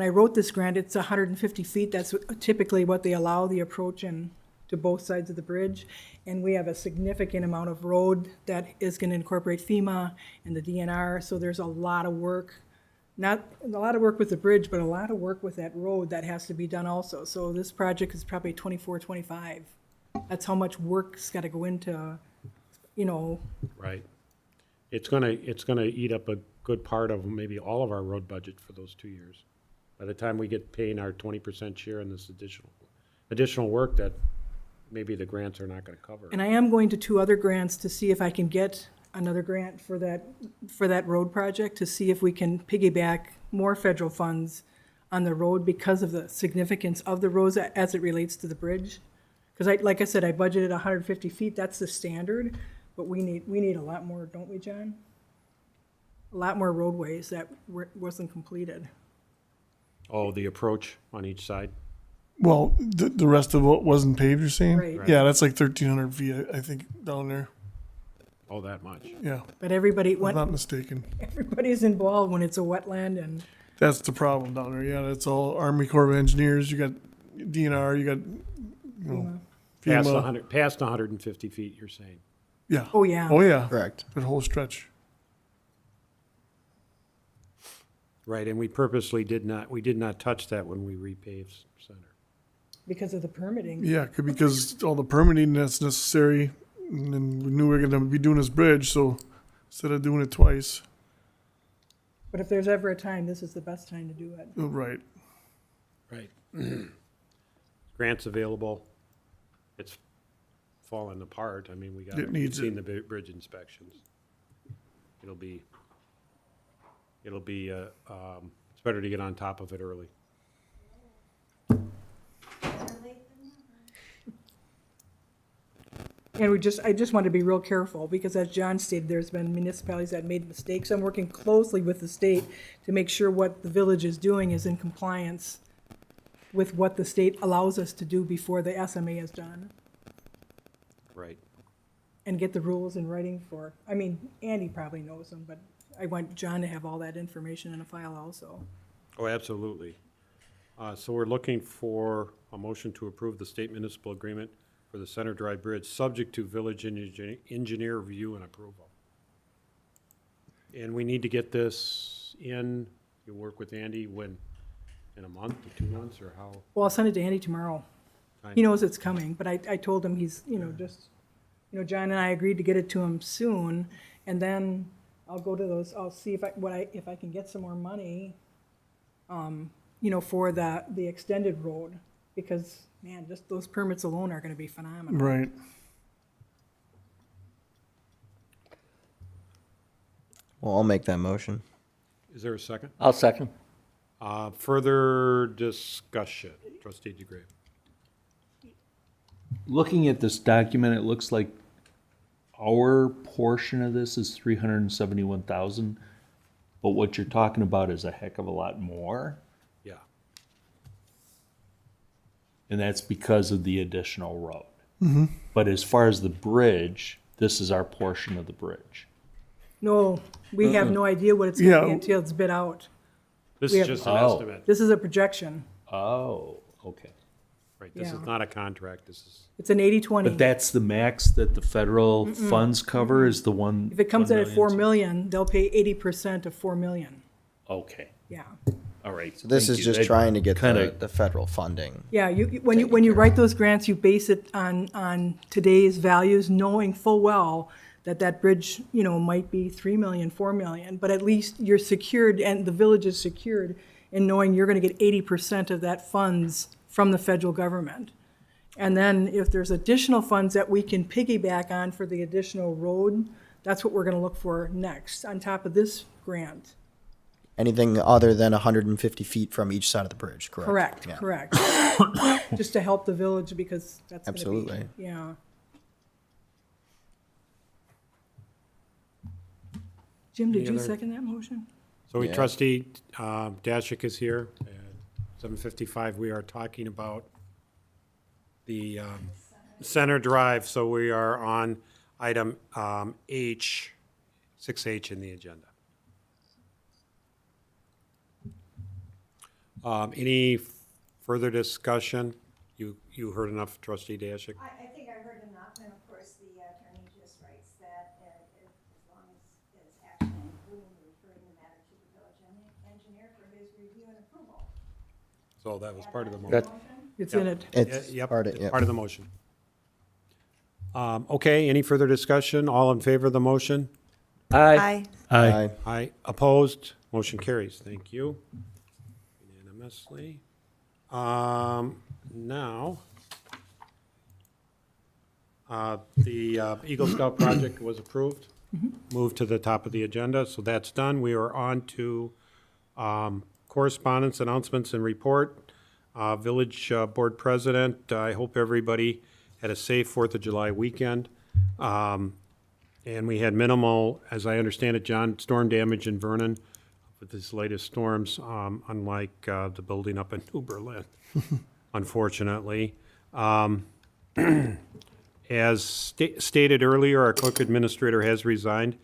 I wrote this grant, it's 150 feet. That's typically what they allow the approach and to both sides of the bridge. And we have a significant amount of road that is going to incorporate FEMA and the DNR. So there's a lot of work, not a lot of work with the bridge, but a lot of work with that road that has to be done also. So this project is probably 24, 25. That's how much work's got to go into, Right. It's gonna eat up a good part of, maybe all of our road budget for those 2 years. By the time we get paying our 20% share in this additional work that maybe the grants are not gonna cover. And I am going to 2 other grants to see if I can get another grant for that road project, to see if we can piggyback more federal funds on the road because of the significance of the roads as it relates to the bridge. Because like I said, I budgeted 150 feet, that's the standard, but we need a lot more, don't we, John? A lot more roadways that wasn't completed. Oh, the approach on each side? Well, the rest of what wasn't paved, you're saying? Right. Yeah, that's like 1,300 feet, I think, down there. Oh, that much? Yeah, But if I'm not mistaken. everybody's involved when it's a wetland and, That's the problem down there. Yeah, that's all Army Corps of Engineers. You got DNR. You got Past FEMA. past 150 feet, you're saying? Yeah. oh yeah. Oh yeah. Correct. That whole stretch. Right, and we purposely did not touch that when we repaved Center. Because of the permitting. Yeah, because all the permitting that's necessary, and then we knew we were going to be doing this bridge, so instead of doing it twice, But if there's ever a time, this is the best time to do it. right. Right. Grants available. It's falling apart. I mean, It we've needs seen the bridge inspections. It'll be, it's better to get on top of it early. And I just want to be real careful, because as John stated, there's been municipalities that made mistakes. I'm working closely with the state to make sure what the village is doing is in compliance with what the state allows us to do before the SMA is done, Right. and get the rules in writing for, Andy probably knows them, but I want John to have all that information in a file also. Oh, absolutely. So we're looking for a motion to approve the state municipal agreement for the Center Drive Bridge, subject to village engineer review and approval. And we need to get this in, you work with Andy when, in a month or 2 months, or how? Well, I'll send it to Andy tomorrow. He knows it's coming, but I told him he's, John and I agreed to get it to him soon, and then I'll go to those, I'll see if I can get some more money, for the extended road, because, man, just those permits alone are gonna be phenomenal. Right. Well, I'll make that motion. Is there a second? I'll second. Further discussion, trustee DeGrave. Looking at this document, it looks like our portion of this is 371,000, but what you're talking about is a heck of a lot more, Yeah. and that's because of the additional road. But as far as the bridge, this is our portion of the bridge. No, we have no idea what it's gonna Yeah. be until it's bid out. This We is have- just an Oh. estimate, This is a projection. Oh, okay. right? This is Yeah. not a contract, this is, It's an 80-20. But that's the max that the federal funds cover is the one. If it comes 1 in at 4 million? million, they'll pay 80% of 4 million. Okay, Yeah. all right. So this Thank is you. just trying to get kinda- the federal funding. Yeah, when you write those grants, you base it on today's values, knowing full well that bridge, might be 3 million, 4 million, but at least you're secured and the village is secured in knowing you're going to get 80% of that funds from the federal government. And then if there's additional funds that we can piggyback on for the additional road, that's what we're going to look for next, on top of this grant. Anything other than 150 feet from each side of the bridge, correct? Correct, Yeah. correct. Just to help the village, because that's going to be. Absolutely. Yeah. Jim, did Any you other- second that motion? So Yeah. trustee Dashik is here at 7:55. We are talking about the Center Drive, so we are on item H, 6H in the agenda. Any further discussion? You heard enough, trustee Dashik? I think I heard enough, and of course, the attorney just writes that as long as it's action including referring the matter to the village engineer for his review and approval. So that was part of the motion. That- It's in it. It's Yep, part of, it's yeah. part of the motion. Okay, any further discussion? All in favor of the motion? Aye. Aye. Aye. Opposed? Motion carries. Thank you. Unanimously. Now, the Eagle Scout project was approved. Moved to the top of the agenda, so that's done. We are on to correspondence, announcements, and report. Village Board President, I hope everybody had a safe Fourth of July weekend. And we had minimal, as I understand it, John, storm damage in Vernon with these latest storms, unlike the building up in New Berlin, unfortunately. As stated earlier, our clerk administrator has resigned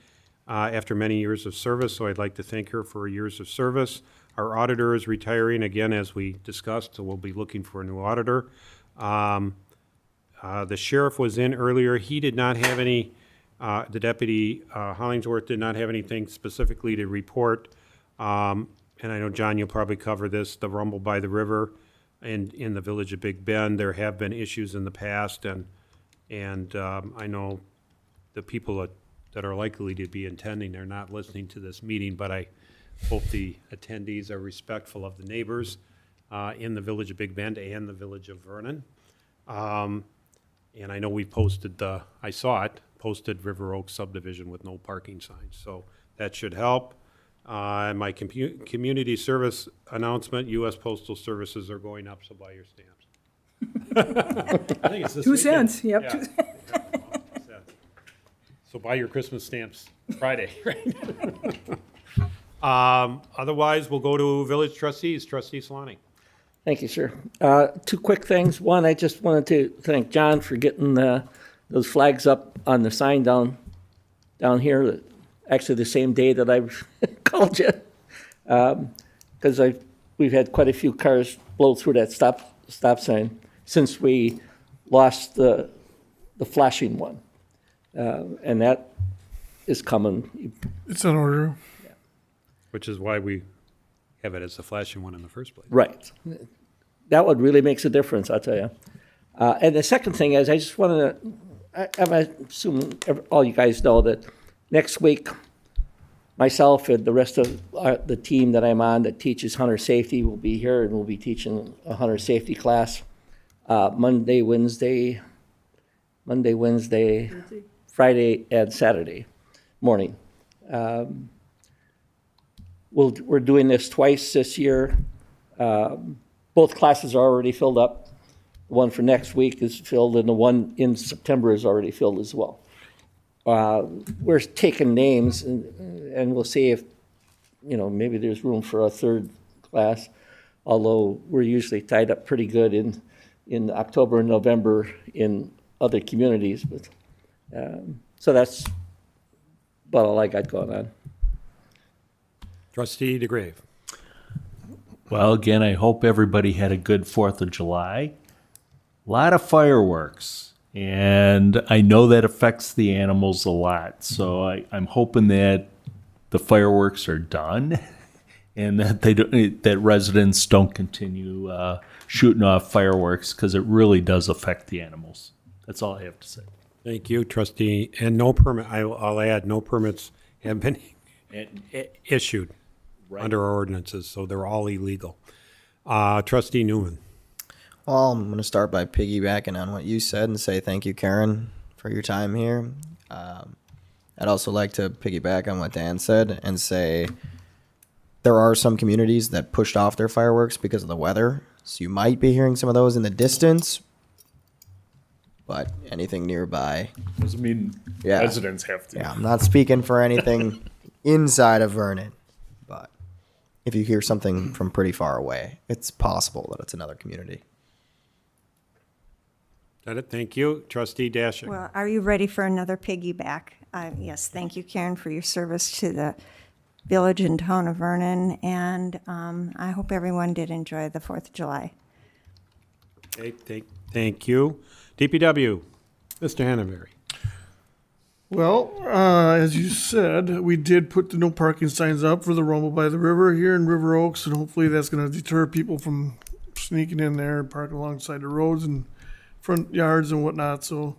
after many years of service, so I'd like to thank her for her years of service. Our auditor is retiring again, as we discussed, so we'll be looking for a new auditor. The sheriff was in earlier. He did not have any, the deputy Hollingsworth did not have anything specifically to report. And I know, John, you'll probably cover this, the rumble by the river and in the village of Big Bend. There have been issues in the past, and I know the people that are likely to be attending are not listening to this meeting, but I hope the attendees are respectful of the neighbors in the village of Big Bend and the village of Vernon. And I know we posted I saw it, posted River Oaks subdivision with no parking signs, so that should help. My community service announcement, U.S. Postal Services are going up, so buy your stamps. I think it's this 2 weekend. cents, yep. Yeah. 2 cents. So buy your Christmas stamps Friday, right? Otherwise, we'll go to village trustees. Trustee Solani. Thank you, sir. 2 quick things. One, I just wanted to thank John for getting those flags up on the sign down here, actually the same day that I called you. Because we've had quite a few cars blow through that stop sign since we lost the flashing one. And that is coming. It's in order. Which is why we have it as the flashing one in the first place. Right. That one really makes a difference, I'll tell you. And the second thing is, I just wanted to, I'm assuming all you guys know that next week, myself and the rest of the team that I'm on that teaches hunter safety will be here, and we'll be teaching a hunter safety class Monday, Wednesday, Friday, and Saturday morning. We're doing this twice this year. Both classes are already filled up. The one for next week is filled, and the one in September is already filled as well. We're taking names, and we'll see if, maybe there's room for a third class, although we're usually tied up pretty good in October and November in other communities. But so that's about all I got going on. Trustee DeGrave. Well, again, I hope everybody had a good 4th of July. A lot of fireworks, and I know that affects the animals a lot. So I'm hoping that the fireworks are done and that that residents don't continue shooting off fireworks, because it really does affect the animals. That's all I have to say. Thank you, trustee. And no permit, I'll add, no permits have been issued under our ordinances, so they're all illegal. Trustee Newman. Well, I'm going to start by piggybacking on what you said and say thank you, Karen, for your time here. I'd also like to piggyback on what Dan said and say there are some communities that pushed off their fireworks because of the weather. So you might be hearing some of those in the distance, but anything nearby. Doesn't mean Yeah. residents have to. Yeah, I'm not speaking for anything inside of Vernon, but if you hear something from pretty far away, it's possible that it's another community. Got it, thank you. Trustee Dashik. Well, are you ready for another piggyback? Yes, thank you, Karen, for your service to the village and town of Vernon, and I hope everyone did enjoy the 4th of July. Okay, thank you. DPW, Mr. Hannaford. Well, as you said, we did put the no parking signs up for the Rumble by the River here in River Oaks, and hopefully that's going to deter people from sneaking in there and parking alongside the roads and front yards and whatnot. So,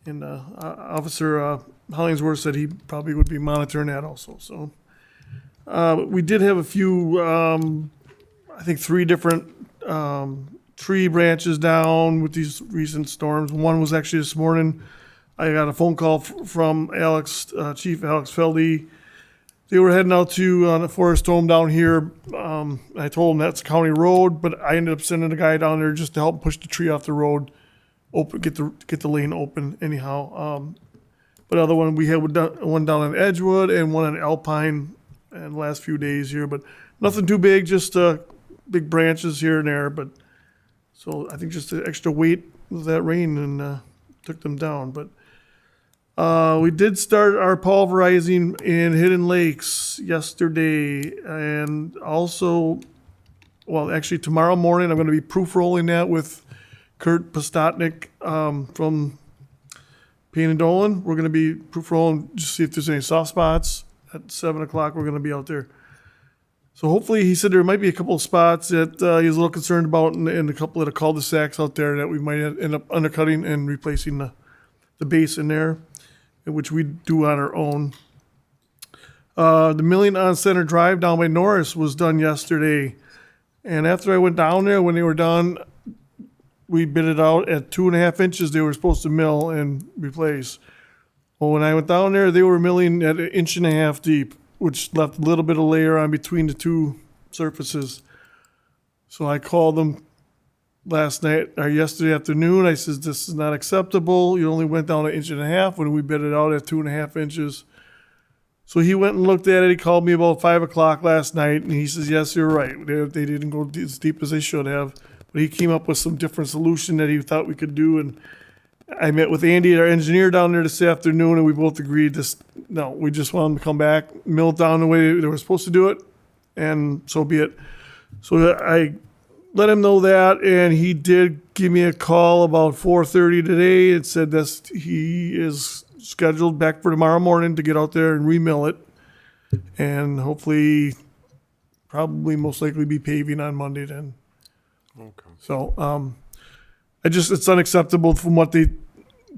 and Officer Hollingsworth said he probably would be monitoring that also. So, we did have a few, I think 3 different tree branches down with these recent storms. One was actually this morning. I got a phone call from Alex, Chief Alex Feldy. They were heading out to the forest home down here. I told them that's a county road, but I ended up sending a guy down there just to help push the tree off the road, get the lane open anyhow. But other one, we had one down in Edgewood and one in Alpine in the last few days here, but nothing too big, just big branches here and there. But so I think just the extra weight of that rain and took them down. But we did start our pulverizing in Hidden Lakes yesterday, and also, well, actually tomorrow morning I'm going to be proof rolling that with Kurt Postotnik from Payne and Dolan. We're going to be proof rolling just see if there's any soft spots. At 7 o'clock we're going to be out there. So hopefully, he said there might be a couple of spots that he's a little concerned about in a couple of the cul-de-sacs out there that we might end up undercutting and replacing the base in there, which we do on our own. The milling on Center Drive down by Norris was done yesterday. And after I went down there, when they were done, we bid it out at 2.5 inches they were supposed to mill and replace. Well, when I went down there, they were milling at 1.5 inches deep, which left a little bit of layer on between the two surfaces. So I called them yesterday afternoon. I said, this is not acceptable. You only went down 1.5 inches when we bid it out at 2.5 inches. So he went and looked at it. He called me about 5 o'clock last night, and he says, yes, you're right. They didn't go as deep as they should have. But he came up with some different solution that he thought we could do. And I met with Andy, our engineer, down there this afternoon, and we both agreed we just want them to come back, mill it down the way they were supposed to do it, and so be it. So I let him know that, and he did give me a call about 4:30 today and said that he is scheduled back for tomorrow morning to get out there and remill it, and hopefully, probably most likely be paving on Monday then. Okay. So, it's unacceptable from what they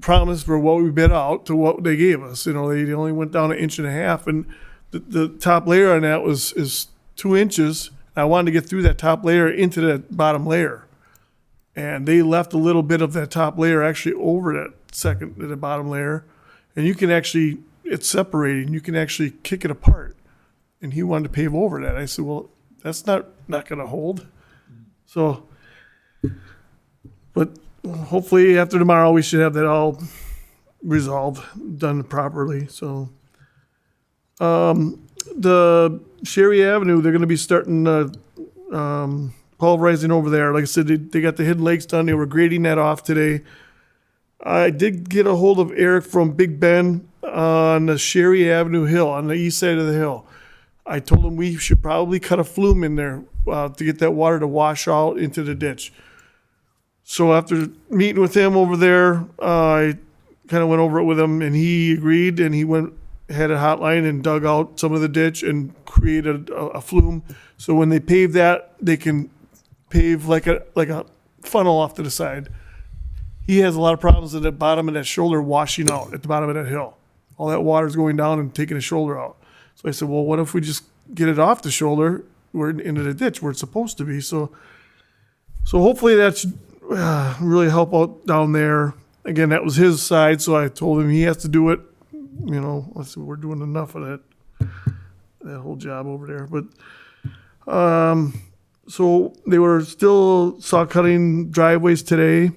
promised for what we bid out to what they gave us. You know, they only went down 1.5 inches, and the top layer on that is 2 inches. I wanted to get through that top layer into that bottom layer, and they left a little bit of that top layer actually over the bottom layer, and you can actually, it's separating. You can actually kick it apart, and he wanted to pave over that. I said, well, that's not going to hold. So. But hopefully after tomorrow, we should have that all resolved, done properly. So the Sherry Avenue, they're going to be starting pulverizing over there. Like I said, they got the Hidden Lakes done. They were grading that off today. I did get a hold of Eric from Big Ben on the Sherry Avenue hill, on the east side of the hill. I told him we should probably cut a flume in there to get that water to wash out into the ditch. So after meeting with him over there, I kind of went over it with him, and he agreed, and he had a hotline and dug out some of the ditch and created a flume. So when they pave that, they can pave like a funnel off to the side. he has a lot of problems at the bottom of that shoulder washing out at the bottom of that hill. All that water's going down and taking his shoulder out. So I said, well, what if we just get it off the shoulder, where into the ditch where it's supposed to be? So hopefully that should really help out down there. Again, that was his side, so I told him he has to do it. You know, I said, we're doing enough of that whole job over there. But so they were still saw cutting driveways today.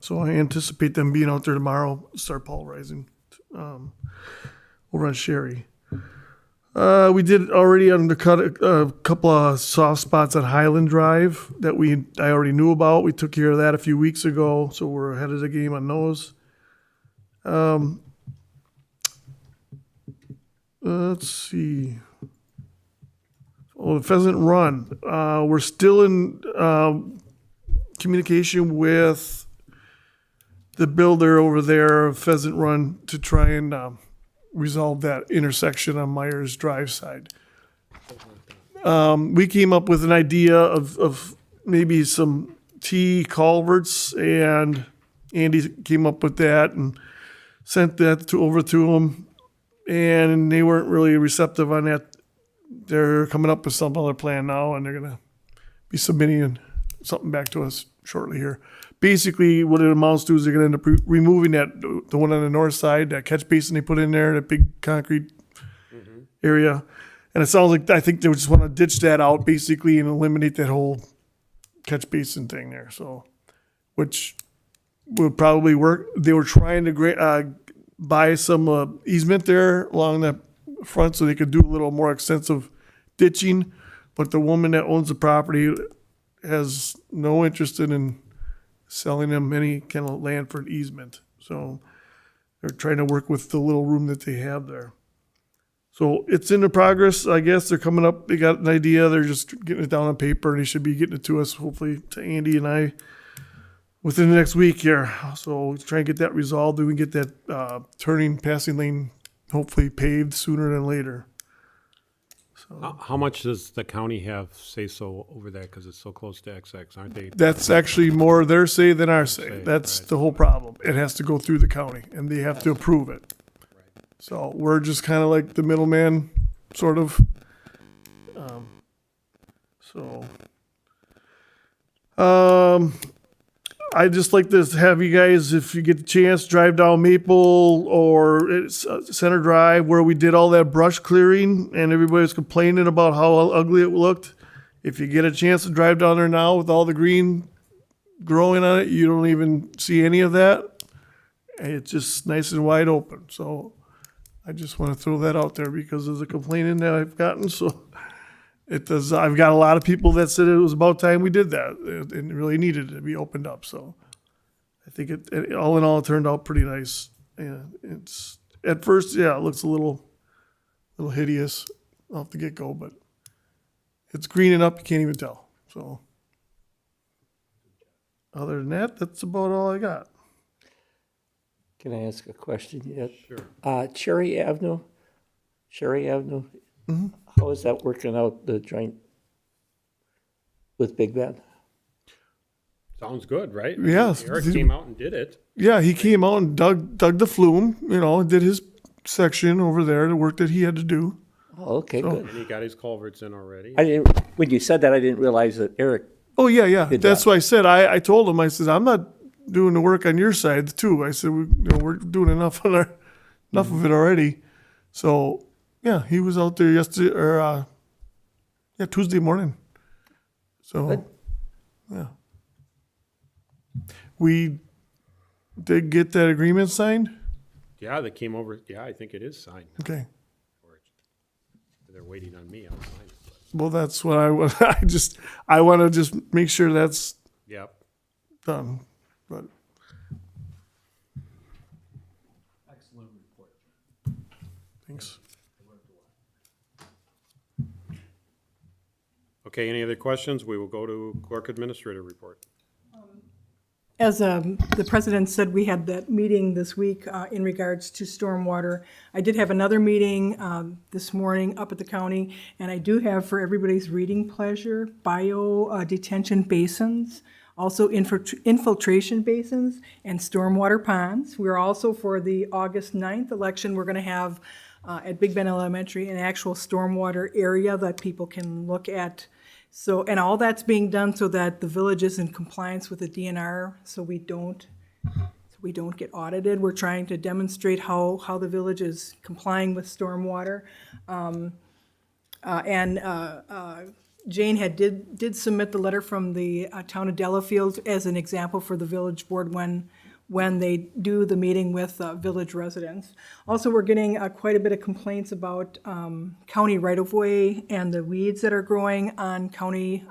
So I anticipate them being out there tomorrow, start pulverizing over on Sherry. We did already undercut a couple of soft spots on Highland Drive that I already knew about. We took care of that a few weeks ago, so we're ahead of the game on those. Let's see. Oh, the Pheasant Run. We're still in communication with the builder over there of Pheasant Run to try and resolve that intersection on Myers Drive side. We came up with an idea of maybe some T culverts, and Andy came up with that and sent that over to them, and they weren't really receptive on that. They're coming up with some other plan now, and they're gonna be submitting something back to us shortly here. Basically, what it amounts to is they're going to end up removing the one on the north side, that catch basin they put in there, that big concrete area. And it sounds like, I think they just want to ditch that out basically and eliminate that whole catch basin thing there. So, which would probably work. They were trying to buy some easement there along the front so they could do a little more extensive ditching. But the woman that owns the property has no interest in selling them any kind of land for an easement. So they're trying to work with the little room that they have there. So it's in the progress. I guess they're coming up. They got an idea. They're just getting it down on paper, and they should be getting it to us, hopefully to Andy and I, within the next week here. So let's try and get that resolved. We can get that passing lane hopefully paved sooner than later. How much does the county have say so over that? Because it's so close to XX, aren't they? That's actually more their say than our say. Say, That's right. the whole problem. It has to go through the county, and they have to approve it. So we're just kind of like the middleman, sort of. I just like to have you guys, if you get the chance, drive down Maple or Center Drive where we did all that brush clearing and everybody was complaining about how ugly it looked. If you get a chance to drive down there now with all the green growing on it, you don't even see any of that. And it's just nice and wide open. So I just want to throw that out there because of the complaining that I've gotten. So it does. I've got a lot of people that said it was about time we did that and really needed it to be opened up. So I think it all in all, it turned out pretty nice. And it's at first, yeah, it looks a little hideous off the get go, but it's greening up. You can't even tell. So other than that, that's about all I got. Can I ask a question yet? Sure. Cherry Avenue? Mm-hmm. How is that working out, the joint with Big Ben? Sounds good, right? Yes. Eric came out and did it. Yeah, he came out and dug the flume, did his section over there, the work that he had to do. Oh, okay, So- good. And he got his culverts in already. When you said that, I didn't realize that Eric, Oh, yeah. Good That's job. why I said, I told him, I said, I'm not doing the work on your side too. I said, we're doing enough of it already. So, yeah, he was out there yesterday, or, Tuesday morning. So, Good. yeah. We did get that agreement signed? Yeah, they came over. Yeah, I think it is signed. Okay. They're waiting on me. I'll sign it. Well, that's what I want to just make sure that's Yep. done, but. Excellent report. Thanks. Okay, any other questions? We will go to clerk administrator report. As the president said, we had that meeting this week in regards to stormwater. I did have another meeting this morning up at the county, and I do have, for everybody's reading pleasure, bio detention basins. Also infiltration basins and stormwater ponds. We're also, for the August 9th election, we're gonna have at Big Bend Elementary an actual stormwater area that people can look at. So, and all that's being done so that the village is in compliance with the DNR, so we don't get audited. We're trying to demonstrate how the village is complying with stormwater. Jane did submit the letter from the town of Delafield as an example for the village board when they do the meeting with village residents. Also, we're getting quite a bit of complaints about county right-of-way and the weeds that are growing on county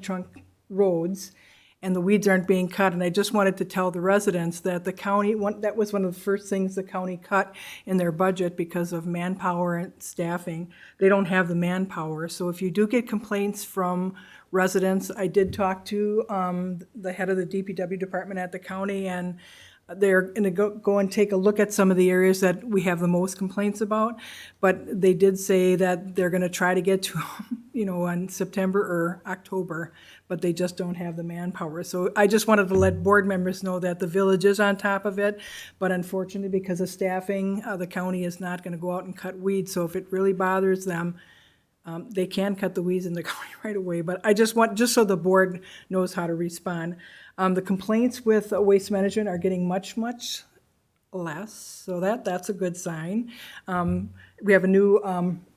trunk roads, and the weeds aren't being cut. And I just wanted to tell the residents that the county, that was one of the first things the county cut in their budget because of manpower and staffing. They don't have the manpower. So if you do get complaints from residents, I did talk to the head of the DPW department at the county, and they're going to go and take a look at some of the areas that we have the most complaints about. But they did say that they're going to try to get to, on September or October, but they just don't have the manpower. So I just wanted to let board members know that the village is on top of it, but unfortunately, because of staffing, the county is not going to go out and cut weeds. So if it really bothers them, they can cut the weeds in the county right away. But I just so the board knows how to respond. The complaints with waste management are getting much, much less, so that's a good sign. We have a new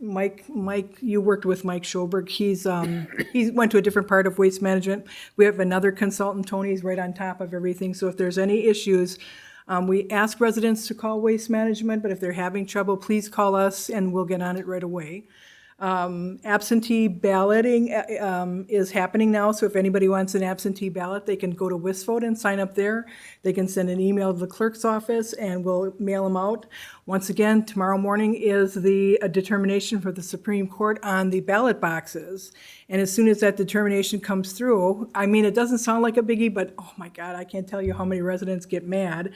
Mike. You worked with Mike Schoberg. He went to a different part of waste management. We have another consultant, Tony's right on top of everything. So if there's any issues, we ask residents to call waste management, but if they're having trouble, please call us and we'll get on it right away. Absentee balloting is happening now, so if anybody wants an absentee ballot, they can go to WisVote and sign up there. They can send an email to the clerk's office and we'll mail them out. Once again, tomorrow morning is the determination for the Supreme Court on the ballot boxes. And as soon as that determination comes through, I mean, it doesn't sound like a biggie, but oh my God, I can't tell you how many residents get mad.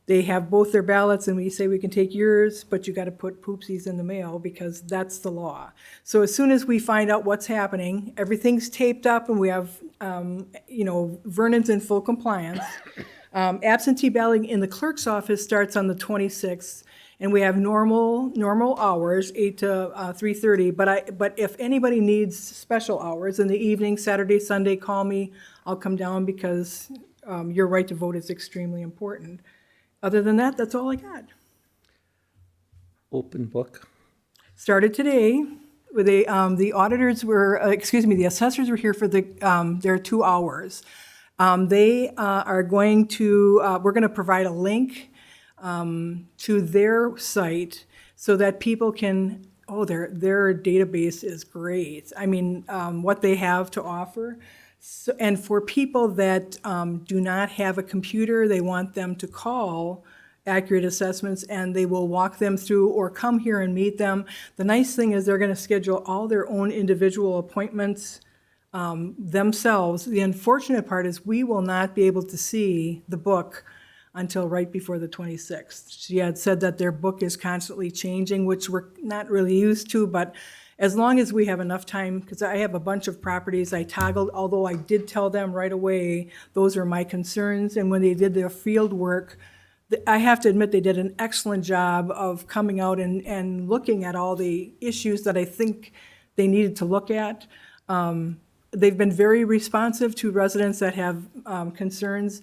They have both their ballots and we say we can take yours, but you got to put poopsies in the mail because that's the law. So as soon as we find out what's happening, everything's taped up and we have, Vernon's in full compliance. Absentee balloting in the clerk's office starts on the 26th, and we have normal hours, 8 to 3:30. But if anybody needs special hours in the evening, Saturday, Sunday, call me. I'll come down because your right to vote is extremely important. Other than that, that's all I got. Open book. Started today. The auditors were, the assessors were here for their 2 hours. They are going to, we're going to provide a link to their site so that people can, their database is great. I mean, what they have to offer. So, and for people that do not have a computer, they want them to call Accurate Assessments and they will walk them through or come here and meet them. The nice thing is they're going to schedule all their own individual appointments themselves. The unfortunate part is we will not be able to see the book until right before the 26th. She had said that their book is constantly changing, which we're not really used to, but as long as we have enough time, because I have a bunch of properties I toggled, although I did tell them right away, those are my concerns. And when they did their field work, I have to admit they did an excellent job of coming out and looking at all the issues that I think they needed to look at. They've been very responsive to residents that have concerns.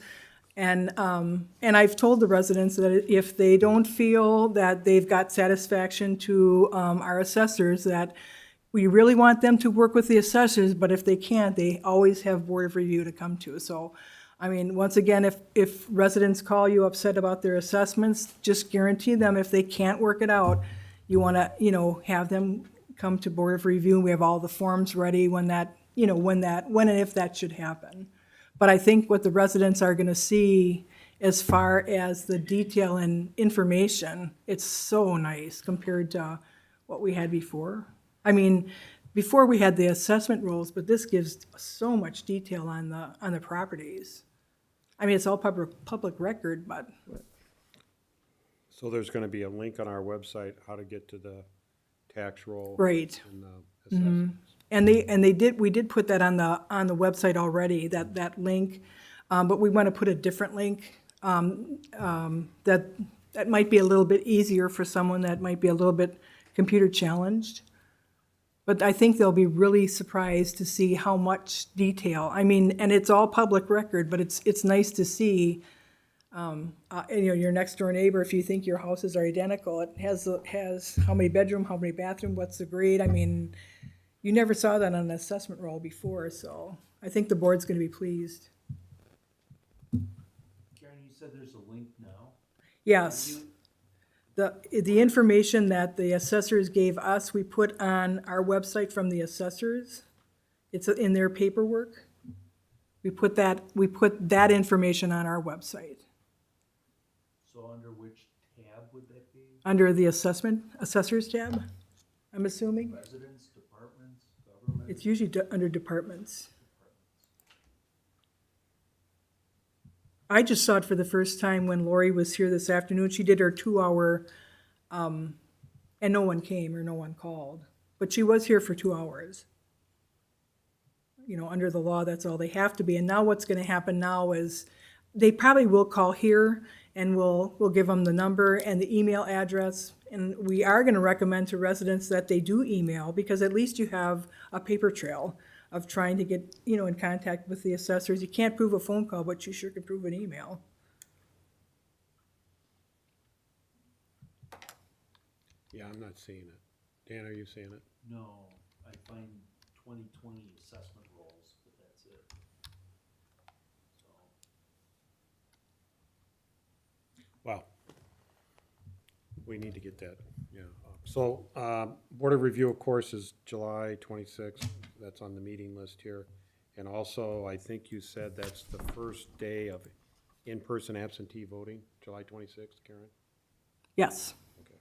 And I've told the residents that if they don't feel that they've got satisfaction to our assessors, that we really want them to work with the assessors, but if they can't, they always have Board of Review to come to. So, I mean, once again, if residents call you upset about their assessments, just guarantee them if they can't work it out, you want to, have them come to Board of Review. We have all the forms ready when and if that should happen. But I think what the residents are going to see as far as the detail and information, it's so nice compared to what we had before. I mean, before we had the assessment rules, but this gives so much detail on the properties. I mean, it's all public record, but. So there's going to be a link on our website, how to get to the tax roll. Right. And the assessments. And we did put that on the website already, that link, but we want to put a different link, that might be a little bit easier for someone that might be a little bit computer challenged. But I think they'll be really surprised to see how much detail, I mean, and it's all public record, but it's nice to see, your next door neighbor, if you think your houses are identical, it has how many bedroom, how many bathroom, what's the grade, I mean, you never saw that on an assessment roll before, so I think the board's gonna be pleased. Karen, you said there's a link now? Yes. The information that the assessors gave us, we put on our website from the assessors. It's in their paperwork. We put that information on our website, So under which tab would that be? under the assessors tab, I'm assuming. Residents, departments, government? It's usually under departments. I just saw it for the first time when Lori was here this afternoon. She did her 2-hour, and no one came or no one called. But she was here for 2 hours. Under the law, that's all they have to be. And now what's gonna happen now is, they probably will call here and we'll give them the number and the email address. And we are gonna recommend to residents that they do email, because at least you have a paper trail of trying to get, in contact with the assessors. You can't prove a phone call, but you sure can prove an email. Yeah, I'm not seeing it. Dan, are you seeing it? No, I find 2020 assessment rolls, but that's it. So, Well, we need to get that, yeah. So, Board of Review, of course, is July 26th. That's on the meeting list here. And also, I think you said that's the first day of in-person absentee voting, July 26th, Karen? Yes, Okay.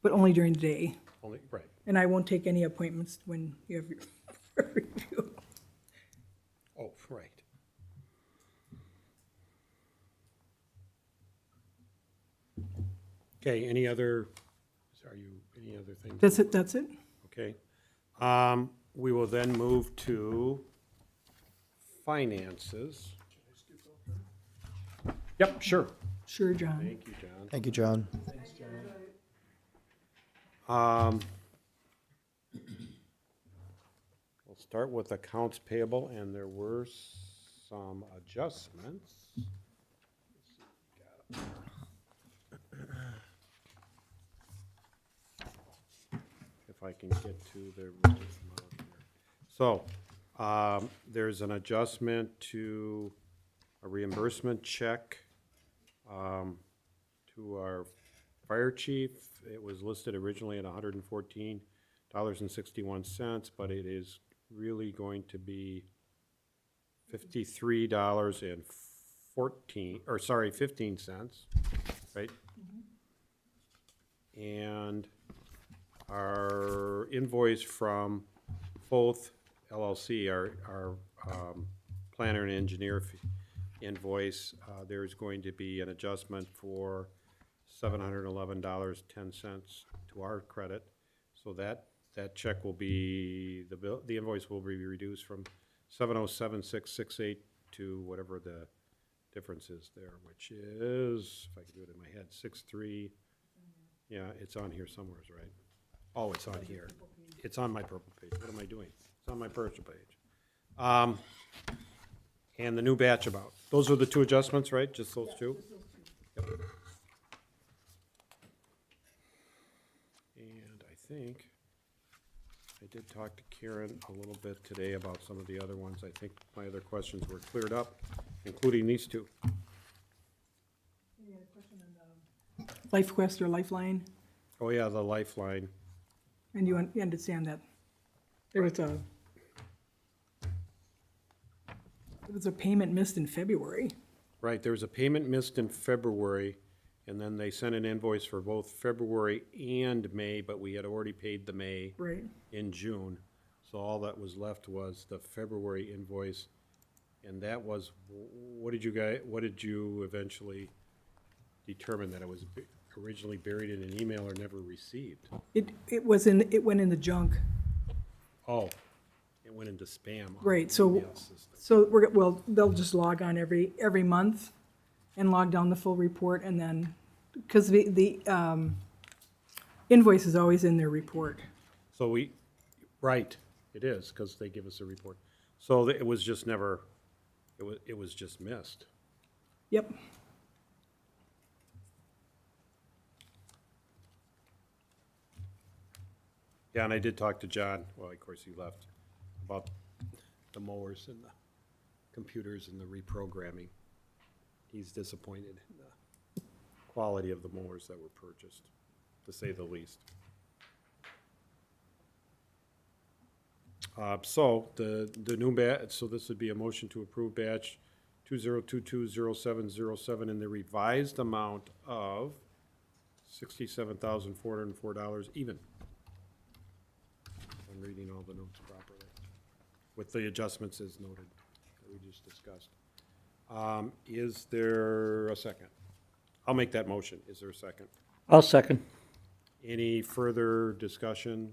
but only during the day. Only, right. And I won't take any appointments when you have your review. Oh, right. Okay, any other things? That's it? Okay. We will then move to finances. Yep, sure. Sure, John. Thank you, John. Thank you, John. We'll start with accounts payable, and there were some adjustments. If I can get to the right amount here. So, there's an adjustment to a reimbursement check to our fire chief. It was listed originally at $114.61, but it is really going to be $53.15, right? And our invoice from both LLC, our planner and engineer invoice, there's going to be an adjustment for $711.10 to our credit. So that check will be, the invoice will be reduced from 707,668 to whatever the difference is there, which is, if I can do it in my head, 63. Yeah, it's on here somewhere, right? Oh, it's on here. It's on my purple page. What am I doing? It's on my personal page. And the new batch amount. Those are the two adjustments, right? Just those two? Yep. And I think I did talk to Karen a little bit today about some of the other ones. I think my other questions were cleared up, including these two. LifeQuest or Lifeline, Oh, yeah, the Lifeline. and you understand that there was a payment missed in February. Right, there was a payment missed in February, and then they sent an invoice for both February and May, but we had already paid the May Right. in June. So all that was left was the February invoice, and that was, what did you eventually determine, that it was originally buried in an email or never received? It went in the junk. Oh, it went into spam. on Right, the so, email system. so well, they'll just log on every month and log down the full report and then, because the invoice is always in their report. So right, it is, because they give us a report. So it was just never, it was just missed. Yep. Yeah, and I did talk to John, well, of course he left, about the mowers and the computers and the reprogramming. He's disappointed in the quality of the mowers that were purchased, to say the least. So the new batch, so this would be a motion to approve batch 20220707 in the revised amount of $67,404 even. I'm reading all the notes properly, with the adjustments as noted that we just discussed. Is there a second? I'll make that motion. Is there a second? I'll second. Any further discussion?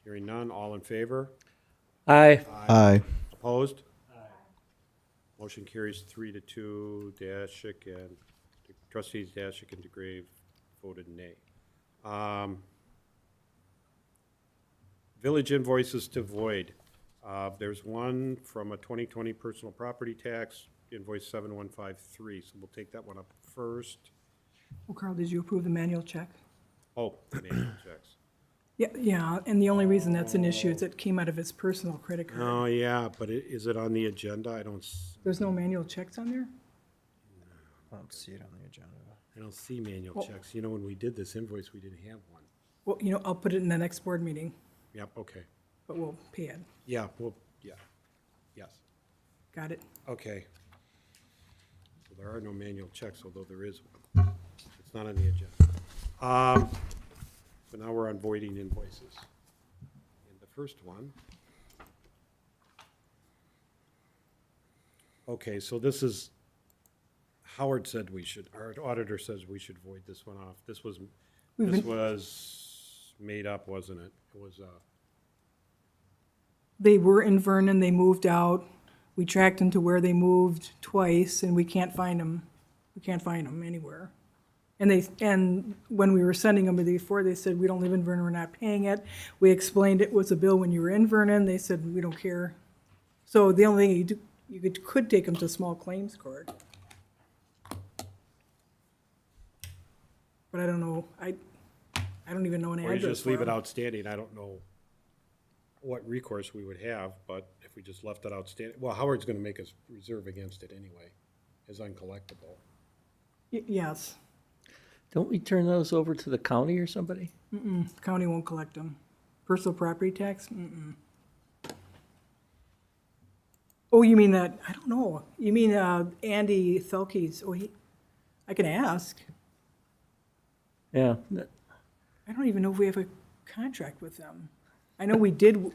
Hearing none, all in favor? Aye. Aye. Opposed? Motion carries 3-2. Dashick and trustees Dashick and DeGrave voted nay. Village invoices to void. There's one from a 2020 personal property tax, invoice 7153, so we'll take that one up first. Well, Carl, did you approve the manual check? Oh, manual checks. Yeah, and the only reason that's an issue is it came out of his personal credit card. Oh, yeah, but is it on the agenda? There's no manual checks on there? I don't see it on the agenda. I don't see manual Well- checks. You know, when we did this invoice, we didn't have one. Well, I'll put it in the next board meeting, Yep, okay. but we'll pay it. Yeah, well, yeah, yes, Got it? okay. So there are no manual checks, although there is one. It's not on the agenda. So now we're on voiding invoices. And the first one. Okay, so this is, Howard said we should, our auditor says we should void this one off. This was made up, wasn't it? It was, They were in Vernon, they moved out. We tracked them to where they moved twice, and we can't find them. We can't find them anywhere. And when we were sending them before, they said, we don't live in Vernon, we're not paying it. We explained it was a bill when you were in Vernon, they said, we don't care. So the only thing you could take them to small claims court. But I don't know, I don't even know an or you address just leave for it 'em. outstanding. I don't know what recourse we would have, but if we just left it outstanding, well, Howard's gonna make us reserve against it anyway, as uncollectible. Yes, Don't we turn those over to the county or somebody? county won't collect them. Personal property tax? Mm-mm. Oh, you mean that, I don't know. You mean Andy Thelke's, I can ask. Yeah. I don't even know if we have a contract with them. I know we did,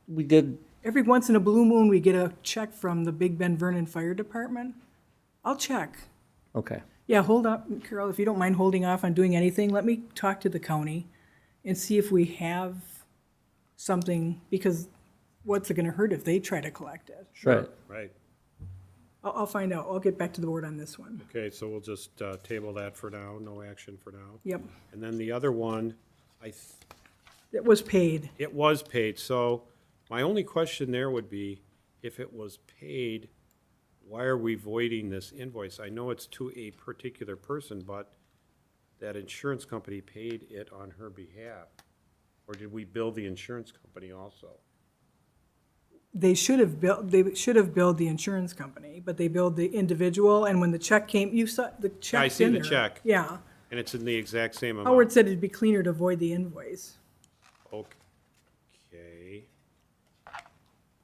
We did, every once in a blue moon, we get a check from the Big Bend Vernon Fire Department. I'll check. okay. Yeah, hold up, Carol, if you don't mind holding off on doing anything, let me talk to the county and see if we have something, because what's it gonna hurt if they try to collect it? Right. Right. I'll find out. I'll get back to the board on this one. Okay, so we'll just table that for now, no action for now. Yep, And then the other one, it was paid. it was paid, so my only question there would be, if it was paid, why are we voiding this invoice? I know it's to a particular person, but that insurance company paid it on her behalf. Or did we bill the insurance company also? They should have billed the insurance company, but they billed the individual, and when the check came, you saw the check. I see the check. Yeah. And it's in the exact same amount? Howard said it'd be cleaner to void the invoice, Okay.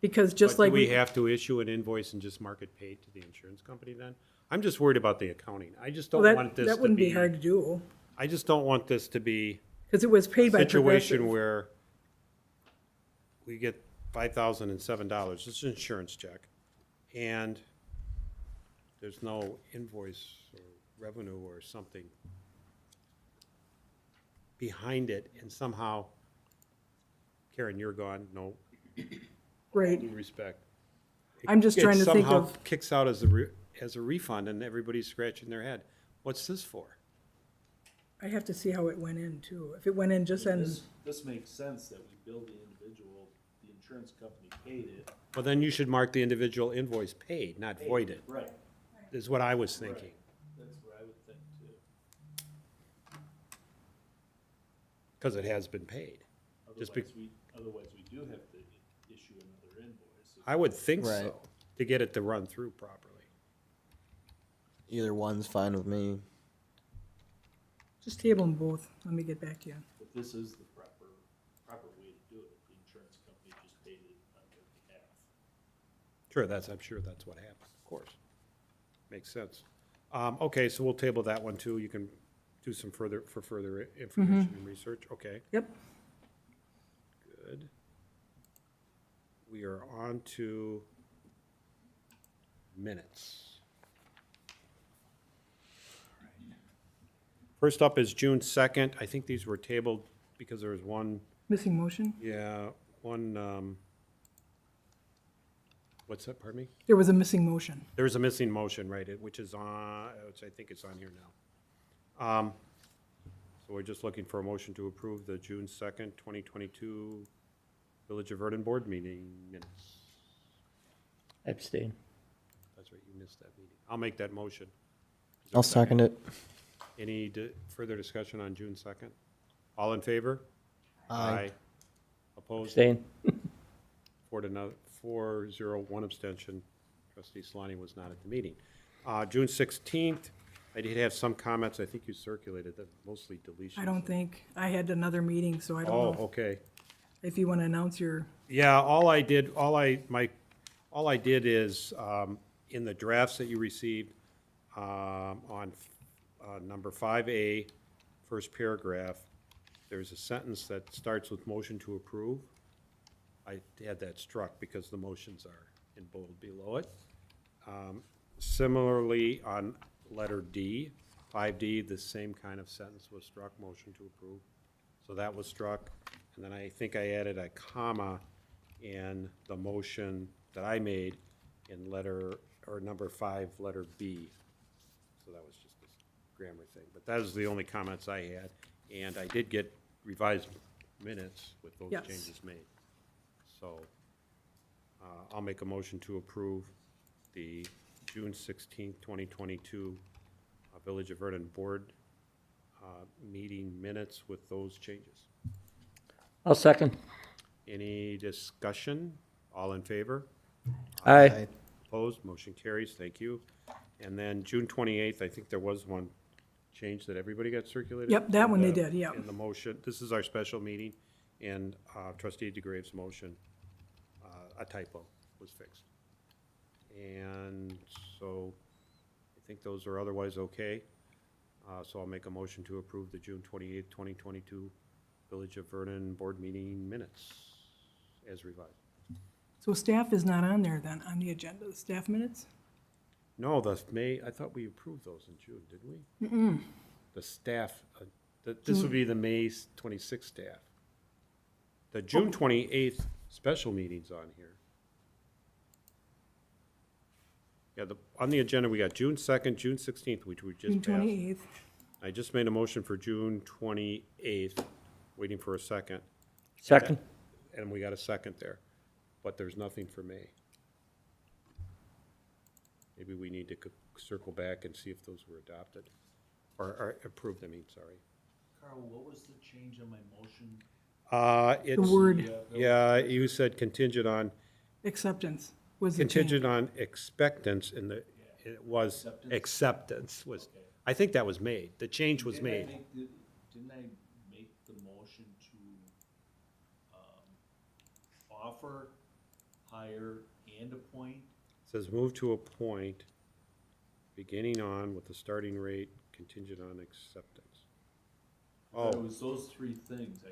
because just But like do we have to issue an invoice and just mark it paid to the insurance company then? I'm just worried about the accounting. I just don't well, want this to be. that wouldn't be hard to do, I just don't want this to be because it was paid a by situation Progressive. where we get $5,007, it's an insurance check, and there's no invoice or revenue or something behind it, and somehow Karen, you're gone, no, Right. due respect. I'm just It trying to think somehow of, kicks out as as a refund, and everybody's scratching their head. What's this for? I have to see how it went in too. If it went in just in, This makes sense that we bill the individual, the insurance company paid it. Well, then you should mark the individual invoice paid, not voided, Right, is what I was thinking. that's what I would think too. Because it has been paid. Just be- Otherwise we do have to issue another invoice. I would think Right. so, to get it to run through properly. Either one's fine with me. just table them both. Let me get back to you. But this is the proper way to do it. The insurance company just paid it on their behalf. Sure, I'm sure that's what happened, of course. Makes sense. Okay, so we'll table that one too. You can do some further information and research. Okay, Yep. good. We are on to minutes. First up is June 2nd. I think these were tabled because there was one, Missing motion. what's that, pardon me? There was a missing motion. There was a missing motion, right, which I think it's on here now. So we're just looking for a motion to approve the June 2nd, 2022 Village of Vernon Board meeting minutes. Abstain. That's right, you missed that meeting. I'll make that motion. Is there I'll a second it. Any further discussion on June 2nd? All in favor? Aye. Opposed? Abstain. 4-0, one abstention. Trustee Solani was not at the meeting. June 16th, I did have some comments. I think you circulated them, mostly deletions. I don't think, I had another meeting, so I don't Oh, know okay. if you want to announce your, Yeah, all I did is, in the drafts that you received, on number 5A, first paragraph, there's a sentence that starts with motion to approve. I had that struck because the motions are in bold below it. Similarly, on letter D, 5D, the same kind of sentence was struck, motion to approve. So that was struck. And then I think I added a comma in the motion that I made in number 5, letter B. So that was just a grammar thing. But that is the only comments I had. And I did get revised minutes with those Yes. changes made. So I'll make a motion to approve the June 16th, 2022 Village of Vernon Board meeting minutes with those changes. I'll second. Any discussion? All in favor? Aye. Opposed? Motion carries. Thank you. And then June 28th, I think there was one change that everybody got circulated. Yep, that one they In the- did, yeah. In the motion, this is our special meeting, and trustee DeGrave's motion, a typo was fixed. And so I think those are otherwise okay. So I'll make a motion to approve the June 28th, 2022 Village of Vernon Board meeting minutes as revised. so staff is not on there then, on the agenda, the staff minutes? No, I thought we approved those in June, didn't we? Mm-mm. The staff, this would be the May 26th staff. The June 28th special meeting's on here. Yeah, on the agenda, we got June 2nd, June 16th, which we just June passed. 28th. I just made a motion for June 28th, waiting for a second, Second. and we got a second there, but there's nothing for May. Maybe we need to circle back and see if those were adopted, or approved, I mean, sorry. Carl, what was the change on my motion? It's. The word Yeah, you said contingent on, acceptance was the change. contingent on expectance, and it was acceptance was, Okay. I think that was made, the change was made. Didn't I make the motion to, offer, hire, and appoint? It says move to appoint, beginning on with the starting rate contingent on acceptance. It Oh, was those three things. I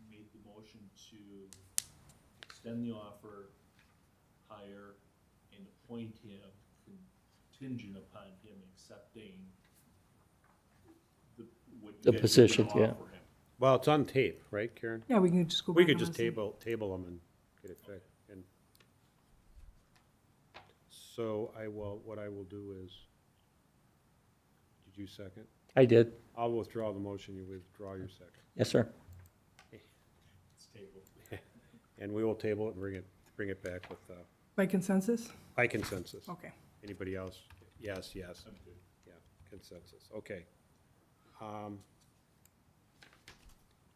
made the motion to extend the offer, hire, and appoint him contingent upon him accepting what The you guys were position, gonna yeah. offer him. Well, it's on tape, right, Karen? Yeah, we can just go back. We could on just this and- table them and get it fixed. And so what I will do is, did you second? I did. I'll withdraw the motion, you withdraw your second. Yes, sir. And we will table it and bring it back with, By consensus? by consensus. Okay. Anybody else? Yes, yes. Yeah, consensus, okay.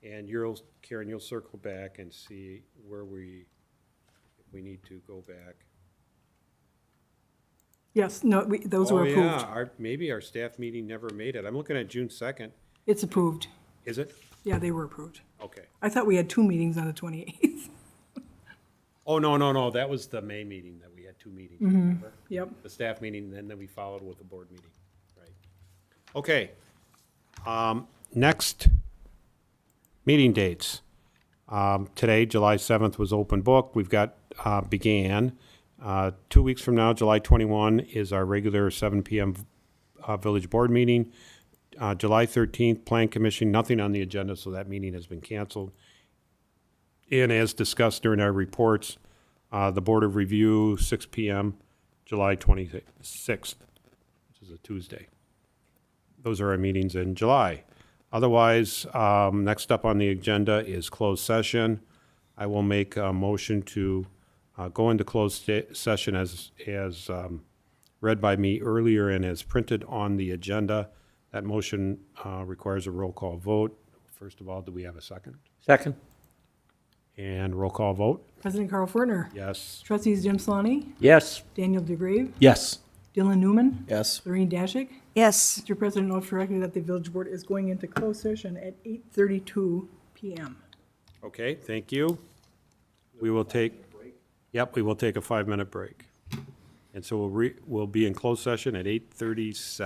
And Karen, you'll circle back and see where if we need to go back. Yes, no, those were Oh, approved. yeah, maybe our staff meeting never made it. I'm looking at June 2nd. It's approved. Is it? Yeah, they were approved. Okay. I thought we had 2 meetings on the 28th. Oh, no, that was the May meeting that we had 2 meetings, remember? Yep. The staff meeting, and then we followed with the board meeting, right? Okay. Next meeting dates. Today, July 7th was open book. We've got, began. 2 weeks from now, July 21 is our regular 7 PM village board meeting. July 13th, Plan Commission, nothing on the agenda, so that meeting has been canceled. And as discussed during our reports, the Board of Review, 6 PM, July 26th, which is a Tuesday. Those are our meetings in July. Otherwise, next up on the agenda is closed session. I will make a motion to go into closed session as read by me earlier and as printed on the agenda. That motion requires a roll call vote. First of all, do we have a second? Second? And roll call vote? President Carl Fortner. Yes. Trustees Jim Solani, Yes. Daniel DeGrave, Yes. Dylan Newman, Yes. Lorraine Dashick. Yes. Mr. President, note for record that the village board is going into closed session at 8:32 PM. Okay, thank you. We will take, we will take a 5-minute break. And so we'll be in closed session at 8:37.